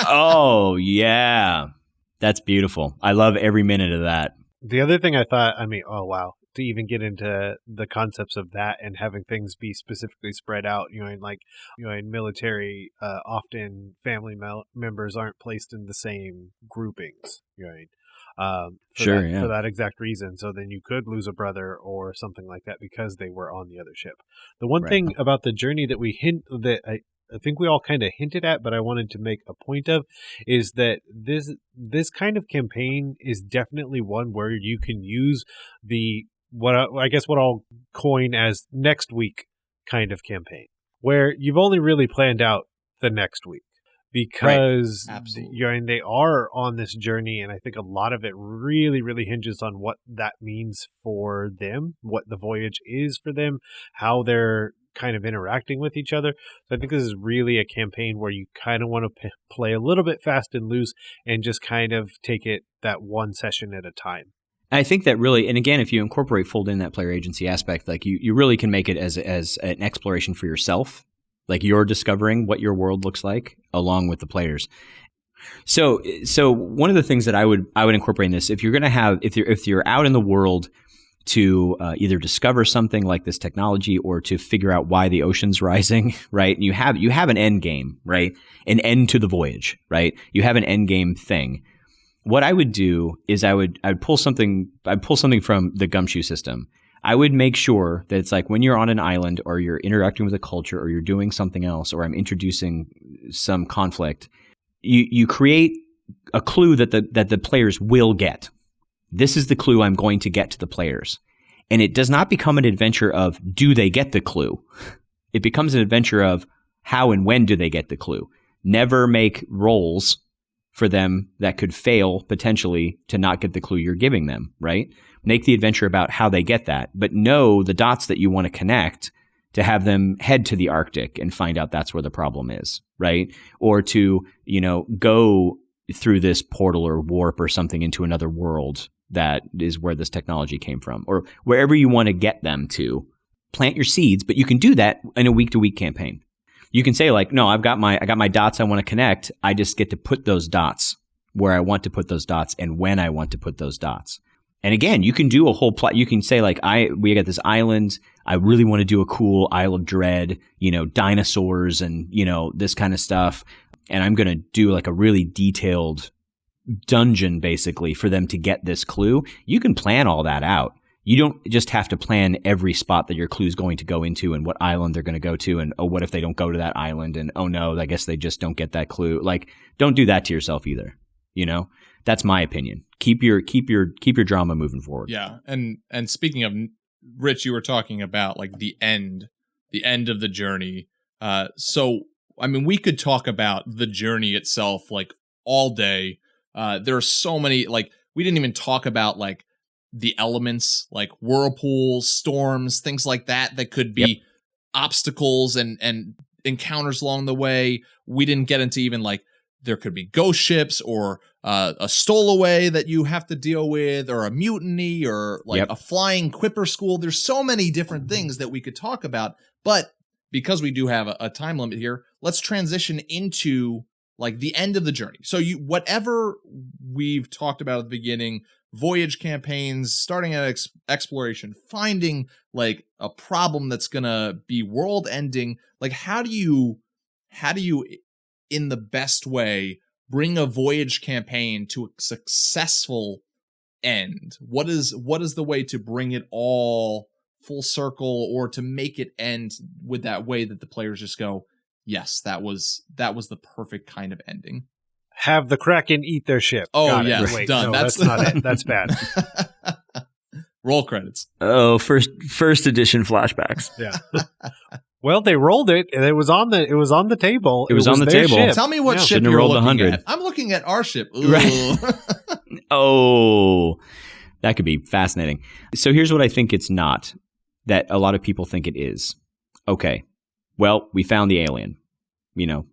Oh, yeah. That's beautiful. I love every minute of that. The other thing I thought, oh, wow. To even get into the concepts of that and having things be specifically spread out, in military, often family members aren't placed in the same groupings, for that exact reason. So then you could lose a brother or something like that because they were on the other ship. The one thing about the journey that I think we all kind of hinted at, but I wanted to make a point of, is that this kind of campaign is definitely one where you can use what I'll coin as next week kind of campaign, where you've only really planned out the next week. Because they are on this journey, and I think a lot of it really, really hinges on what that means for them, what the voyage is for them, how they're kind of interacting with each other. So I think this is really a campaign where you kind of want to play a little bit fast and loose and just kind of take it that one session at a time. I think that really, and again, if you fold in that player agency aspect, like you really can make it as an exploration for yourself. Like you're discovering what your world looks like along with the players. So one of the things that I would incorporate in this, if you're out in the world to either discover something like this technology or to figure out why the ocean's rising, right? And you have an end game, right? An end to the voyage, right? You have an end game thing. What I would do is I'd pull something from the gumshoe system. I would make sure that it's like when you're on an island or you're interacting with a culture or you're doing something else or I'm introducing some conflict, you create a clue that the players will get. This is the clue I'm going to get to the players. And it does not become an adventure of do they get the clue? It becomes an adventure of how and when do they get the clue? Never make rolls for them that could fail potentially to not get the clue you're giving them, right? Make the adventure about how they get that, but know the dots that you want to connect to have them head to the Arctic and find out that's where the problem is, right? Or to, go through this portal or warp or something into another world that is where this technology came from, or wherever you want to get them to. Plant your seeds, but you can do that in a week-to-week campaign. You can say like, no, I got my dots I want to connect. I just get to put those dots where I want to put those dots and when I want to put those dots. And again, you can do a whole plot. You can say like, we got this island. I really want to do a cool Isle of Dread, dinosaurs and, this kind of stuff. And I'm going to do like a really detailed dungeon basically for them to get this clue. You can plan all that out. You don't just have to plan every spot that your clue is going to go into and what island they're going to go to. And, oh, what if they don't go to that island? And, oh no, I guess they just don't get that clue. Like, don't do that to yourself either. That's my opinion. Keep your drama moving forward. Yeah. And speaking of, Rich, you were talking about like the end of the journey. We could talk about the journey itself like all day. There are so many, like, we didn't even talk about like the elements, like whirlpools, storms, things like that could be obstacles and encounters along the way. We didn't get into even like there could be ghost ships or a stowaway that you have to deal with, or a mutiny, or like a flying quipper school. There's so many different things that we could talk about, but because we do have a time limit here, let's transition into like the end of the journey. So whatever we've talked about at the beginning, voyage campaigns, starting at exploration, finding like a problem that's gonna be world ending. Like, how do you in the best way bring a voyage campaign to a successful end? What is the way to bring it all full circle, or to make it end with that way that the players just go, yes, that was the perfect kind of ending? Have the Kraken eat their ship. Oh, yes, Wait, done. No, that's not it. That's bad. Roll credits. Oh, first edition flashbacks. Yeah. Well, they rolled it, and it was on the table. It was on the their table. ship. Tell me what ship Shouldn't have you're rolled looking 100. at. I'm looking at our ship. Ooh. Right. Oh, that could be fascinating. So here's what I think it's not, that a lot of people think it is. Okay, well, we found the alien.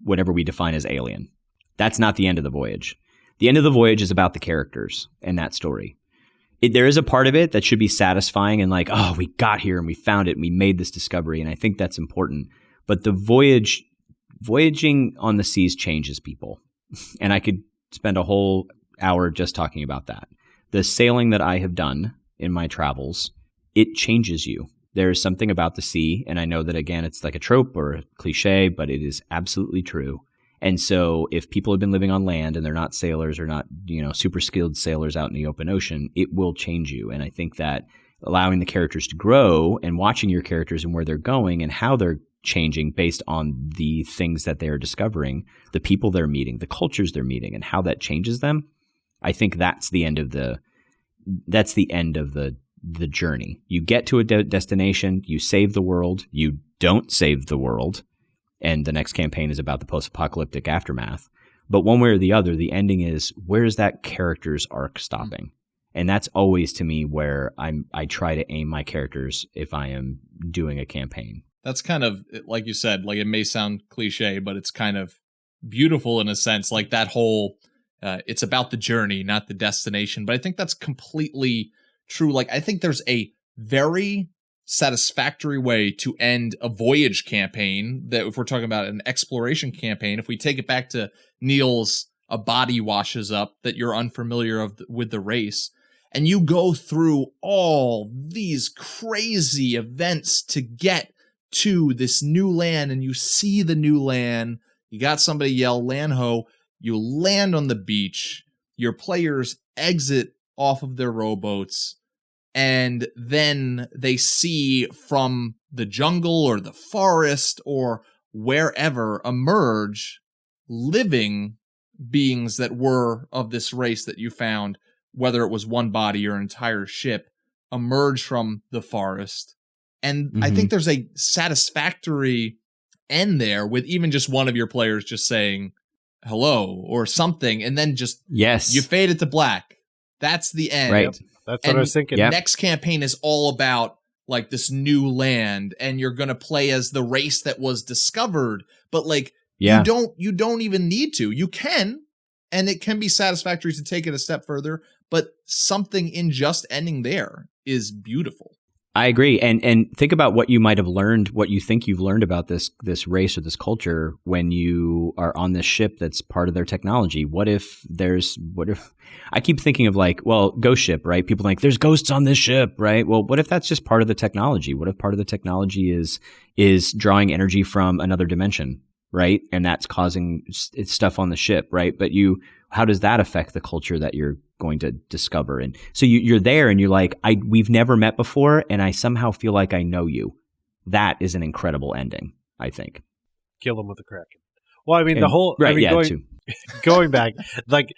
Whatever we define as alien. That's not the end of the voyage. The end of the voyage is about the characters and that story. there is a part of it that should be satisfying and like, oh, we got here and we found it and we made this discovery. And I think that's important. But the voyaging on the seas changes people. And I could spend a whole hour just talking about that. The sailing that I have done in my travels, it changes you. There is something about the sea. And I know that, again, it's like a trope or a cliche, but it is absolutely true. And so if people have been living on land and they're not sailors or not, super skilled sailors out in the open ocean, it will change you. And I think that allowing the characters to grow and watching your characters and where they're going and how they're changing based on the things that they're discovering, the people they're meeting, the cultures they're meeting, and how that changes them, I think that's the end of the journey. You get to a destination, you save the world, you don't save the world, and the next campaign is about the post-apocalyptic aftermath. But one way or the other, the ending is, where's that character's arc stopping? And that's always, to me, where I try to aim my characters if I am doing a campaign. That's kind of, like you said, like it may sound cliche, but it's kind of beautiful in a sense, like that whole, it's about the journey, not the destination. But I think that's completely true. Like, I think there's a very satisfactory way to end a Voyage campaign, that if we're talking about an exploration campaign, if we take it back to Neal's A Body Washes Up, that you're unfamiliar with the race, and you go through all these crazy events to get to this new land, and you see the new land, you got somebody yell land ho, you land on the beach, your players exit off of their rowboats, and then they see from the jungle or the forest or wherever emerge living beings that were of this race that you found, whether it was one body or an entire ship, emerge from the forest. And I think there's a satisfactory end there with even just one of your players just saying hello or something, and then just you fade it to black. That's the end. Right. Yep. That's what I was thinking. Next campaign is all about like this new land, and you're gonna play as the race that was discovered, but like you don't even need to. You can, and it can be satisfactory to take it a step further, but something in just ending there is beautiful. I agree. And think about what you might have learned, what you think you've learned about this race or this culture when you are on this ship that's part of their technology. What if I keep thinking of like, well, ghost ship, right? People think there's ghosts on this ship, right? Well, what if that's just part of the technology? What if part of the technology is drawing energy from another dimension, right? And that's causing stuff on the ship, right? But how does that affect the culture that you're going to discover? And so you're there and you're like, we've never met before, and I somehow feel like I know you. That is an incredible ending, I think. Kill him with a kraken. Well, I mean, going back, like,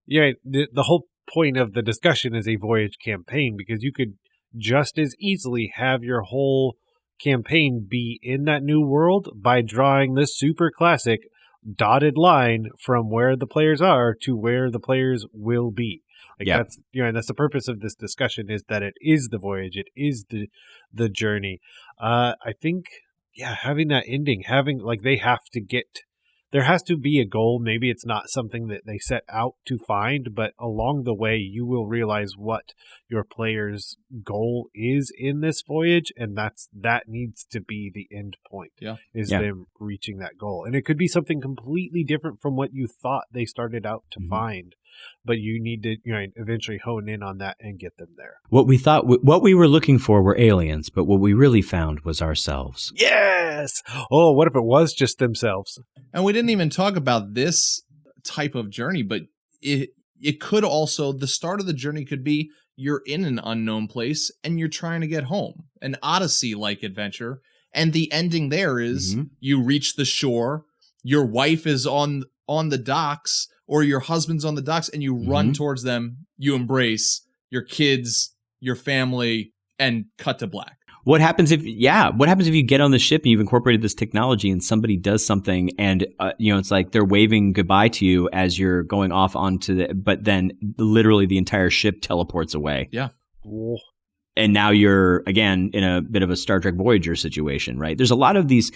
the whole point of the discussion is a Voyage campaign, because you could just as easily have your whole campaign be in that new world by drawing this super classic dotted line from where the players are to where the players will be. That's and that's the purpose of this discussion, is that it is the voyage, it is the journey. I think having that ending, there has to be a goal. Maybe it's not something that they set out to find, but along the way you will realize what your player's goal is in this voyage, and that needs to be the end point. Them reaching that goal. And it could be something completely different from what you thought they started out to find, but you need to eventually hone in on that and get them there. What we were looking for were aliens, but what we really found was ourselves. Yes! Oh, what if it was just themselves? And we didn't even talk about this type of journey, but it could also, the start of the journey could be you're in an unknown place and you're trying to get home. An Odyssey-like adventure. And the ending there is you reach the shore, your wife is on the docks, or your husband's on the docks, and you run towards them, you embrace your kids, your family, and cut to black. What happens if you get on the ship and you've incorporated this technology and somebody does something and it's like they're waving goodbye to you as you're going off but then literally the entire ship teleports away. Yeah. Oh. And now you're again in a bit of a Star Trek Voyager situation, right? There's a lot of these.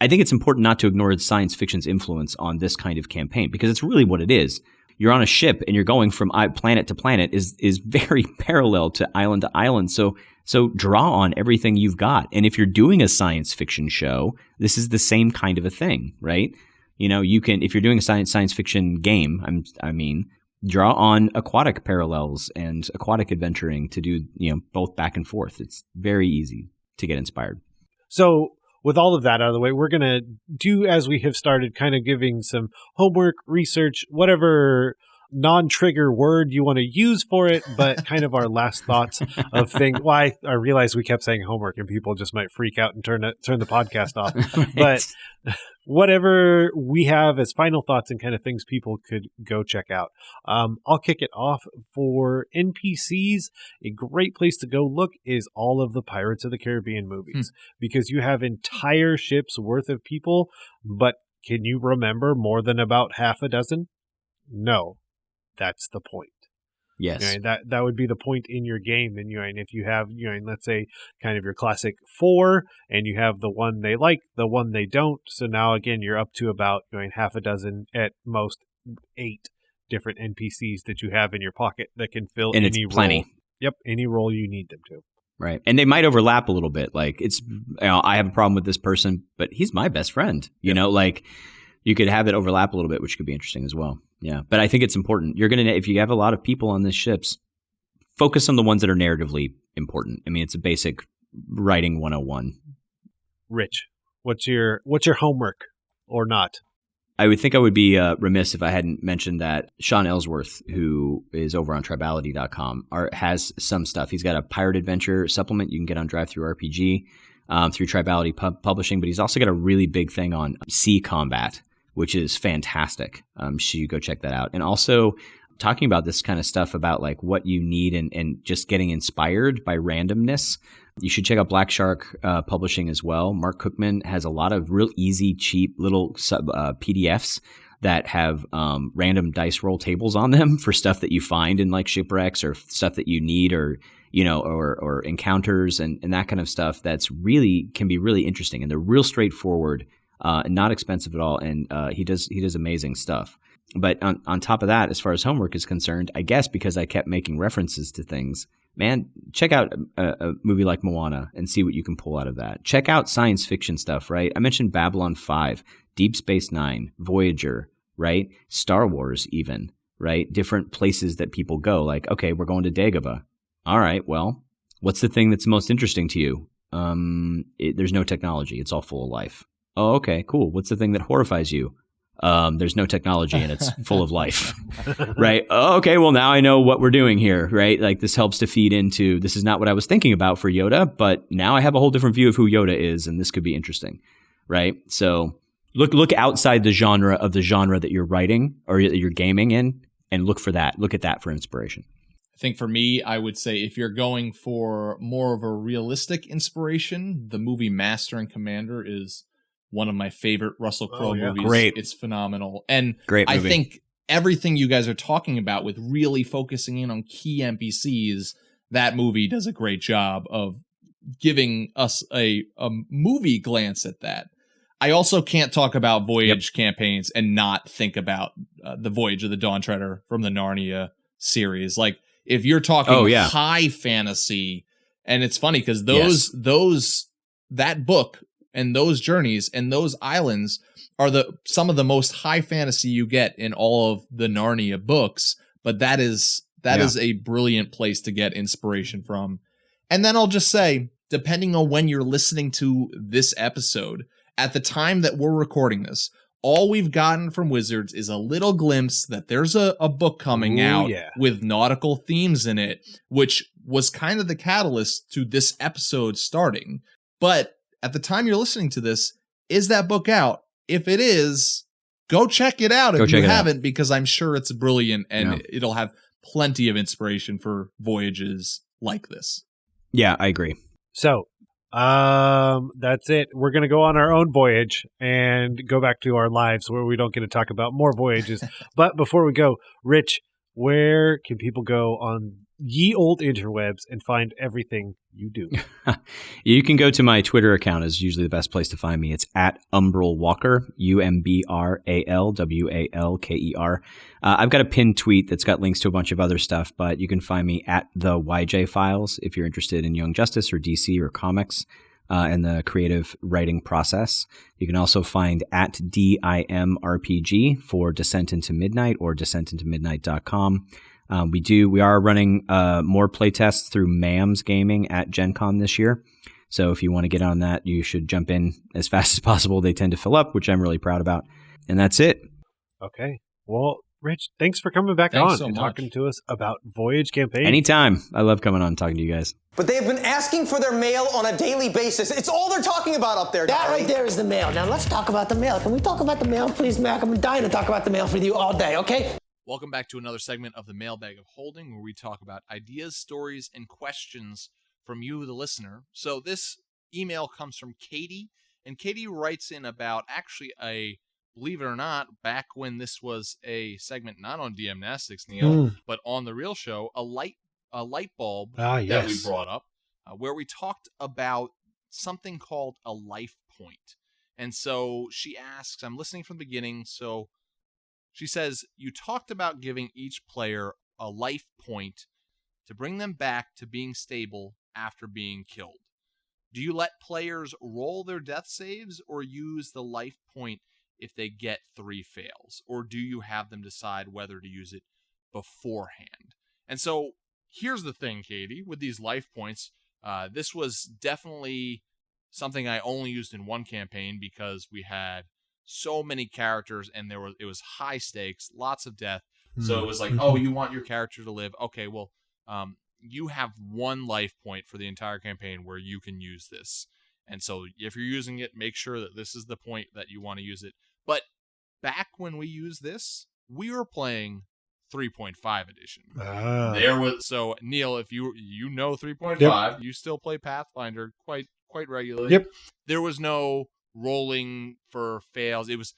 I think it's important not to ignore science fiction's influence on this kind of campaign, because it's really what it is. you're on a ship and you're going from planet to planet is very parallel to island to island. So draw on everything you've got. And if you're doing a science fiction show, this is the same kind of a thing, right? You can, if you're doing a science fiction game, draw on aquatic parallels and aquatic adventuring to do, both back and forth. It's very easy to get inspired. So with all of that out of the way, we're going to do as we have started, kind of giving some homework, research, whatever non-trigger word you want to use for it, but kind of our last thoughts of things. Well, I realize we kept saying homework and people just might freak out and turn the podcast off. Right. But whatever we have as final thoughts and kind of things people could go check out. I'll kick it off for NPCs. A great place to go look is all of the Pirates of the Caribbean movies, because you have entire ships worth of people, but can you remember more than about half a dozen? No. That's the point. Yes. That would be the point in your game. And and if you have, let's say kind of your classic 4, and you have the one they like, the one they don't. So now again, you're up to about half a dozen, at most 8 different NPCs that you have in your pocket that can fill and any it's plenty. role. Yep, any role you need them to. Right. And they might overlap a little bit. Like I have a problem with this person, but he's my best friend. You could have it overlap a little bit, which could be interesting as well. Yeah. But I think it's important. If you have a lot of people on these ships, focus on the ones that are narratively important. It's a basic writing 101. Rich, what's your homework or not? I would think I would be remiss if I hadn't mentioned that Sean Ellsworth, who is over on tribality.com, has some stuff. He's got a pirate adventure supplement you can get on DriveThruRPG through Tribality Publishing, but he's also got a really big thing on sea combat, which is fantastic. So you go check that out. And also talking about this kind of stuff about like what you need and just getting inspired by randomness. You should check out Black Shark Publishing as well. Mark Cookman has a lot of real easy, cheap little PDFs that have random dice roll tables on them for stuff that you find in like shipwrecks or stuff that you need or encounters and that kind of stuff. That's really can be really interesting, and they're real straightforward. And not expensive at all, and he does amazing stuff. But on top of that, as far as homework is concerned, I guess because I kept making references to things, man, check out a movie like Moana and see what you can pull out of that. Check out science fiction stuff, right? I mentioned Babylon 5, Deep Space Nine, Voyager, right? Star Wars even, right? Different places that people go, like, okay, we're going to Dagobah. All right, well, what's the thing that's most interesting to you? There's no technology. It's all full of life. Oh, okay, cool. What's the thing that horrifies you? There's no technology and it's full of life, right? Oh, okay, well, now I know what we're doing here, right? Like this helps to feed into, this is not what I was thinking about for Yoda, but now I have a whole different view of who Yoda is, and this could be interesting, right? So look outside the genre that you're writing or you're gaming in, and look for that. Look at that for inspiration. I think for me, I would say if you're going for more of a realistic inspiration, the movie Master and Commander is one of my favorite Russell Crowe movies. Great. It's phenomenal. And Great movie. I think everything you guys are talking about with really focusing in on key NPCs, that movie does a great job of giving us a movie glance at that. I also can't talk about Voyage campaigns and not think about the Voyage of the Dawn Treader from the Narnia series. Like, if you're talking high fantasy, and it's funny because that book and those journeys and those islands are some of the most high fantasy you get in all of the Narnia books. But that is a brilliant place to get inspiration from. And then I'll just say, depending on when you're listening to this episode, at the time that we're recording this, all we've gotten from Wizards is a little glimpse that there's a book coming out with nautical themes in it, which was kind of the catalyst to this episode starting. But at the time you're listening to this, is that book out? If it is, go check it out if you haven't, because I'm sure it's brilliant and it'll have plenty of inspiration for voyages like this. Yeah, I agree. So, that's it. We're going to go on our own voyage and go back to our lives where we don't get to talk about more voyages. But before we go, Rich, where can people go on ye old interwebs and find everything you do? You can go to my Twitter account is usually the best place to find me. It's at Umbral Walker, UMBRALWALKER. I've got a pinned tweet that's got links to a bunch of other stuff, but you can find me at the YJ Files if you're interested in Young Justice or DC or comics and the creative writing process. You can also find at DIMRPG for Descent into Midnight or descentintomidnight.com. We are running more playtests through MAMS Gaming at Gen Con this year. So if you want to get on that, you should jump in as fast as possible. They tend to fill up, which I'm really proud about. And that's it. Okay. Well, Rich, thanks for coming back Thanks on so and much. talking to us about Voyage campaign. Anytime. I love coming on and talking to you guys. But they have been asking for their mail on a daily basis. It's all they're talking about up there. That right there is the mail. Now let's talk about the mail. Can we talk about the mail, please, Mac? I'm dying to talk about the mail with you all day, okay? Welcome back to another segment of the Mailbag of Holding, where we talk about ideas, stories, and questions from you, the listener. So this email comes from Katie, and Katie writes in about actually believe it or not, back when this was a segment not on DMnastics, Neal, but on the real show, a light bulb that we brought up, where we talked about something called a life point. And so she asks, I'm listening from the beginning, so she says, you talked about giving each player a life point to bring them back to being stable after being killed. Do you let players roll their death saves or use the life point if they get 3 fails? Or do you have them decide whether to use it beforehand? And so here's the thing, Katie, with these life points, this was definitely something I only used in one campaign because we had so many characters and it was high stakes, lots of death. So it was like, oh, you want your character to live? Okay, well, you have 1 life point for the entire campaign where you can use this. And so if you're using it, make sure that this is the point that you want to use it. But back when we used this, we were playing 3.5 edition. So Neal, if you know 3.5, you still play Pathfinder quite regularly. Yep. There was no rolling for fails. It was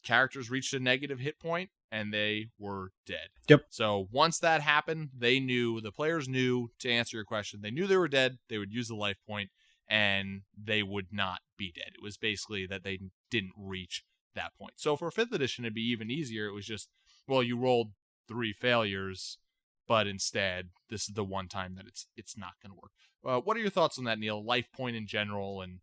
characters reached a negative hit point and they were dead. Yep. So once that happened, the players knew, to answer your question, they knew they were dead, they would use the life point, and they would not be dead. It was basically that they didn't reach that point. So for 5th edition, it'd be even easier. It was just, well, you rolled 3 failures, but instead, this is the one time that it's not going to work. What are your thoughts on that, Neal? Life point in general, and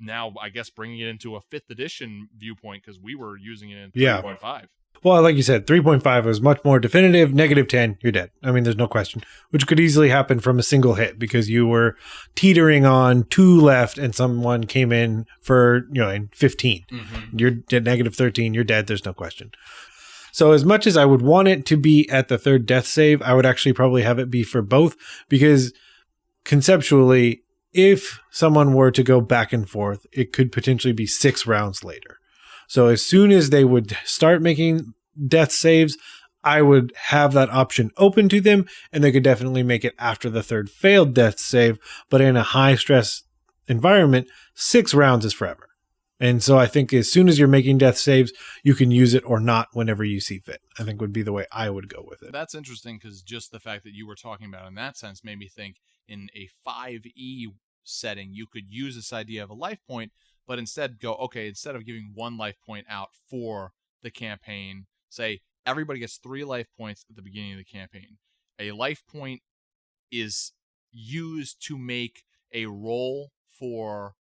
now I guess bringing it into a 5th edition viewpoint because we were using it in 3.5. Well, like you said, 3.5 was much more definitive. -10, you're dead. I mean, there's no question, which could easily happen from a single hit because you were teetering on 2 left and someone came in for, in 15. You're at -13, you're dead. There's no question. So as much as I would want it to be at the 3rd death save, I would actually probably have it be for both because conceptually, if someone were to go back and forth, it could potentially be 6 rounds later. So as soon as they would start making death saves, I would have that option open to them, and they could definitely make it after the 3rd failed death save. But in a high stress environment, 6 rounds is forever. And so I think as soon as you're making death saves, you can use it or not whenever you see fit, I think would be the way I would go with it. That's interesting because just the fact that you were talking about in that sense made me think in a 5e setting, you could use this idea of a life point, but instead instead of giving 1 life point out for the campaign, say everybody gets 3 life points at the beginning of the campaign. A life point is used to make a roll for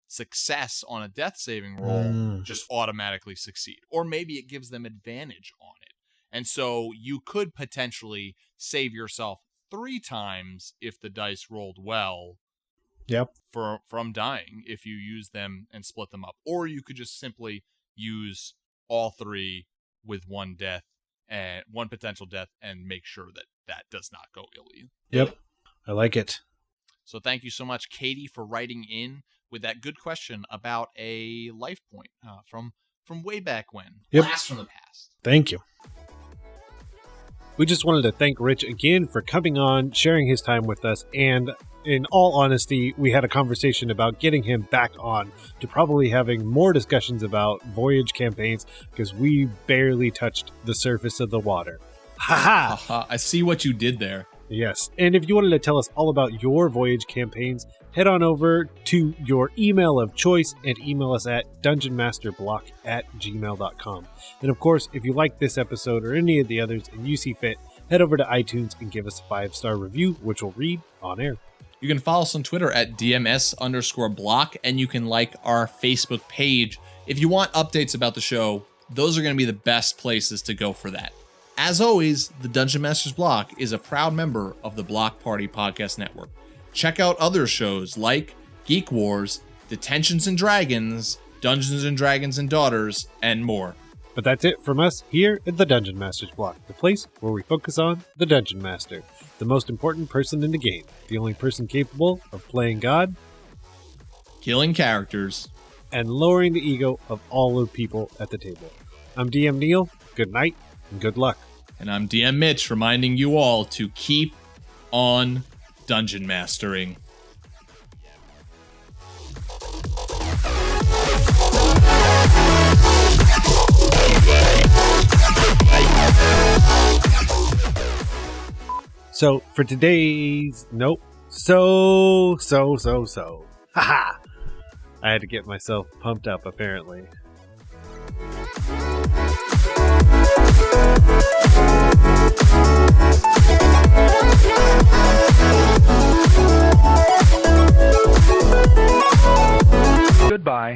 success on a death saving roll just automatically succeed. Or maybe it gives them advantage on it. And so you could potentially save yourself 3 times if the dice rolled well. Yep. From dying if you use them and split them up. Or you could just simply use all 3 with 1 death and 1 potential death and make sure that does not go illy. Yep. I like it. So thank you so much, Katie, for writing in with that good question about a life point from way back when. Yep. Blast from the past. Thank you. We just wanted to thank Rich again for coming on, sharing his time with us, and in all honesty, we had a conversation about getting him back on to probably having more discussions about Voyage campaigns because we barely touched the surface of the water. Ha ha! I see what you did there. Yes, and if you wanted to tell us all about your Voyage campaigns, head on over to your email of choice and email us at dungeonmasterblock@gmail.com. And of course, if you like this episode or any of the others and you see fit, head over to iTunes and give us a 5-star review, which we'll read on air. You can follow us on Twitter at DMS_block, and you can like our Facebook page. If you want updates about the show, those are going to be the best places to go for that. As always, the Dungeon Masters Block is a proud member of the Block Party Podcast Network. Check out other shows like Geek Wars, Detentions and Dragons, Dungeons and Dragons and Daughters, and more. But that's it from us here at the Dungeon Masters Block, the place where we focus on the Dungeon Master, the most important person in the game, the only person capable of playing God, Killing characters, and lowering the ego of all the people at the table. I'm DM Neal. Good night and good luck. and I'm DM Mitch, reminding you all to keep on dungeon mastering. So for today's haha, I had to get myself pumped up apparently. Goodbye.